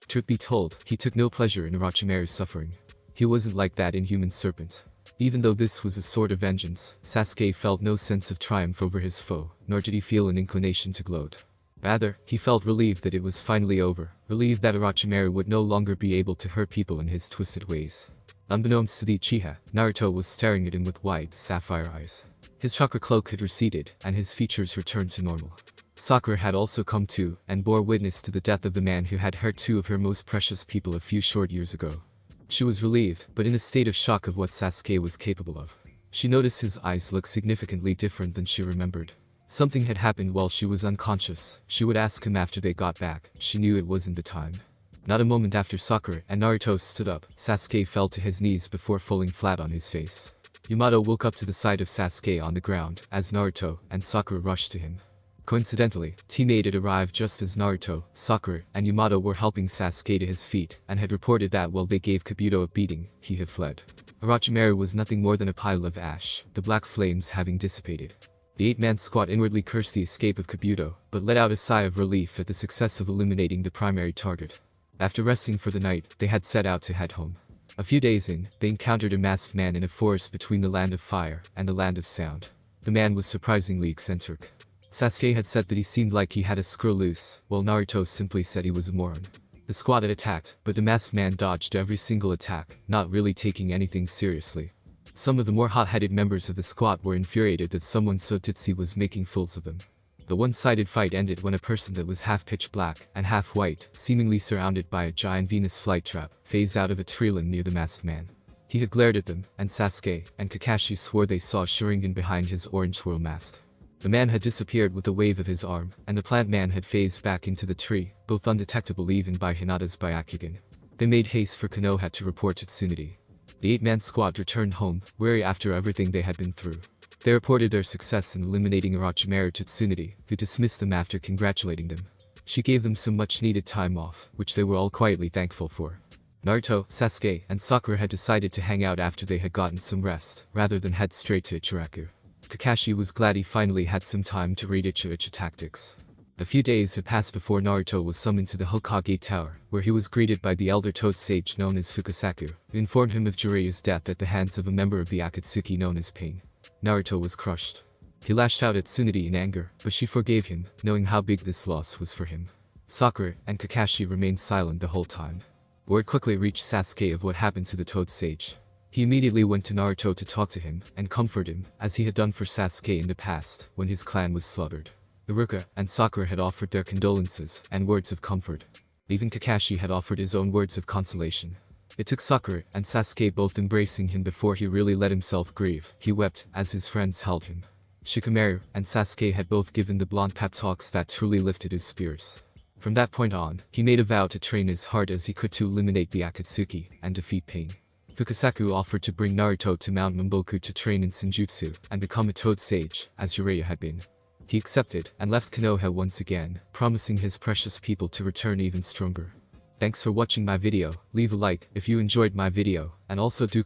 Speaker 1: Truth be told, he took no pleasure in Orochimaru's suffering. He wasn't like that inhuman serpent. Even though this was a sort of vengeance, Sasuke felt no sense of triumph over his foe, nor did he feel an inclination to gloat. Rather, he felt relieved that it was finally over, relieved that Orochimaru would no longer be able to hurt people in his twisted ways. Unbeknownst to the Uchiha, Naruto was staring at him with wide, sapphire eyes. His chakra cloak had receded, and his features returned to normal. Sakura had also come to, and bore witness to the death of the man who had hurt 2 of her most precious people a few short years ago. She was relieved, but in a state of shock of what Sasuke was capable of. She noticed his eyes looked significantly different than she remembered. Something had happened while she was unconscious. She would ask him after they got back. She knew it wasn't the time. Not a moment after Sakura and Naruto stood up, Sasuke fell to his knees before falling flat on his face. Yamato woke up to the sight of Sasuke on the ground, as Naruto and Sakura rushed to him. Coincidentally, Team 8 had arrived just as Naruto, Sakura, and Yamato were helping Sasuke to his feet, and had reported that while they gave Kabuto a beating, he had fled. Orochimaru was nothing more than a pile of ash, the black flames having dissipated. The 8-man squad inwardly cursed the escape of Kabuto, but let out a sigh of relief at the success of eliminating the primary target. After resting for the night, they had set out to head home. A few days in, they encountered a masked man in a forest between the land of fire and the land of sound. The man was surprisingly eccentric. Sasuke had said that he seemed like he had a screw loose, while Naruto simply said he was a moron. The squad had attacked, but the masked man dodged every single attack, not really taking anything seriously. Some of the more hot-headed members of the squad were infuriated that someone so ditzy was making fools of them. The one-sided fight ended when a person that was half pitch black and half white, seemingly surrounded by a giant Venus flytrap, phased out of a tree limb near the masked man. He had glared at them, and Sasuke and Kakashi swore they saw a Sharingan behind his orange swirl mask. The man had disappeared with a wave of his arm, and the plant man had phased back into the tree, both undetectable even by Hinata's Byakugan. They made haste for Konoha to report to Tsunade. The 8-man squad returned home, weary after everything they had been through. They reported their success in eliminating Orochimaru to Tsunade, who dismissed them after congratulating them. She gave them some much-needed time off, which they were all quietly thankful for. Naruto, Sasuke, and Sakura had decided to hang out after they had gotten some rest, rather than head straight to Ichiraku. Kakashi was glad he finally had some time to read Ichi tactics. A few days had passed before Naruto was summoned to the Hokage Tower, where he was greeted by the elder toad sage known as Fukasaku, who informed him of Jiraiya's death at the hands of a member of the Akatsuki known as Pain. Naruto was crushed. He lashed out at Tsunade in anger, but she forgave him, knowing how big this loss was for him. Sakura and Kakashi remained silent the whole time. Word quickly reached Sasuke of what happened to the toad sage. He immediately went to Naruto to talk to him and comfort him, as he had done for Sasuke in the past, when his clan was slaughtered. Iruka and Sakura had offered their condolences and words of comfort. Even Kakashi had offered his own words of consolation. It took Sakura and Sasuke both embracing him before he really let himself grieve. He wept as his friends held him. Shikamaru and Sasuke had both given the blonde pep talks that truly lifted his spirits. From that point on, he made a vow to train as hard as he could to eliminate the Akatsuki and defeat Pain. Fukasaku offered to bring Naruto to Mount Mamboku to train in Senjutsu and become a toad sage, as Jiraiya had been. He accepted and left Konoha once again, promising his precious people to return even stronger. Thanks for watching my video. Leave a like if you enjoyed my video, and also do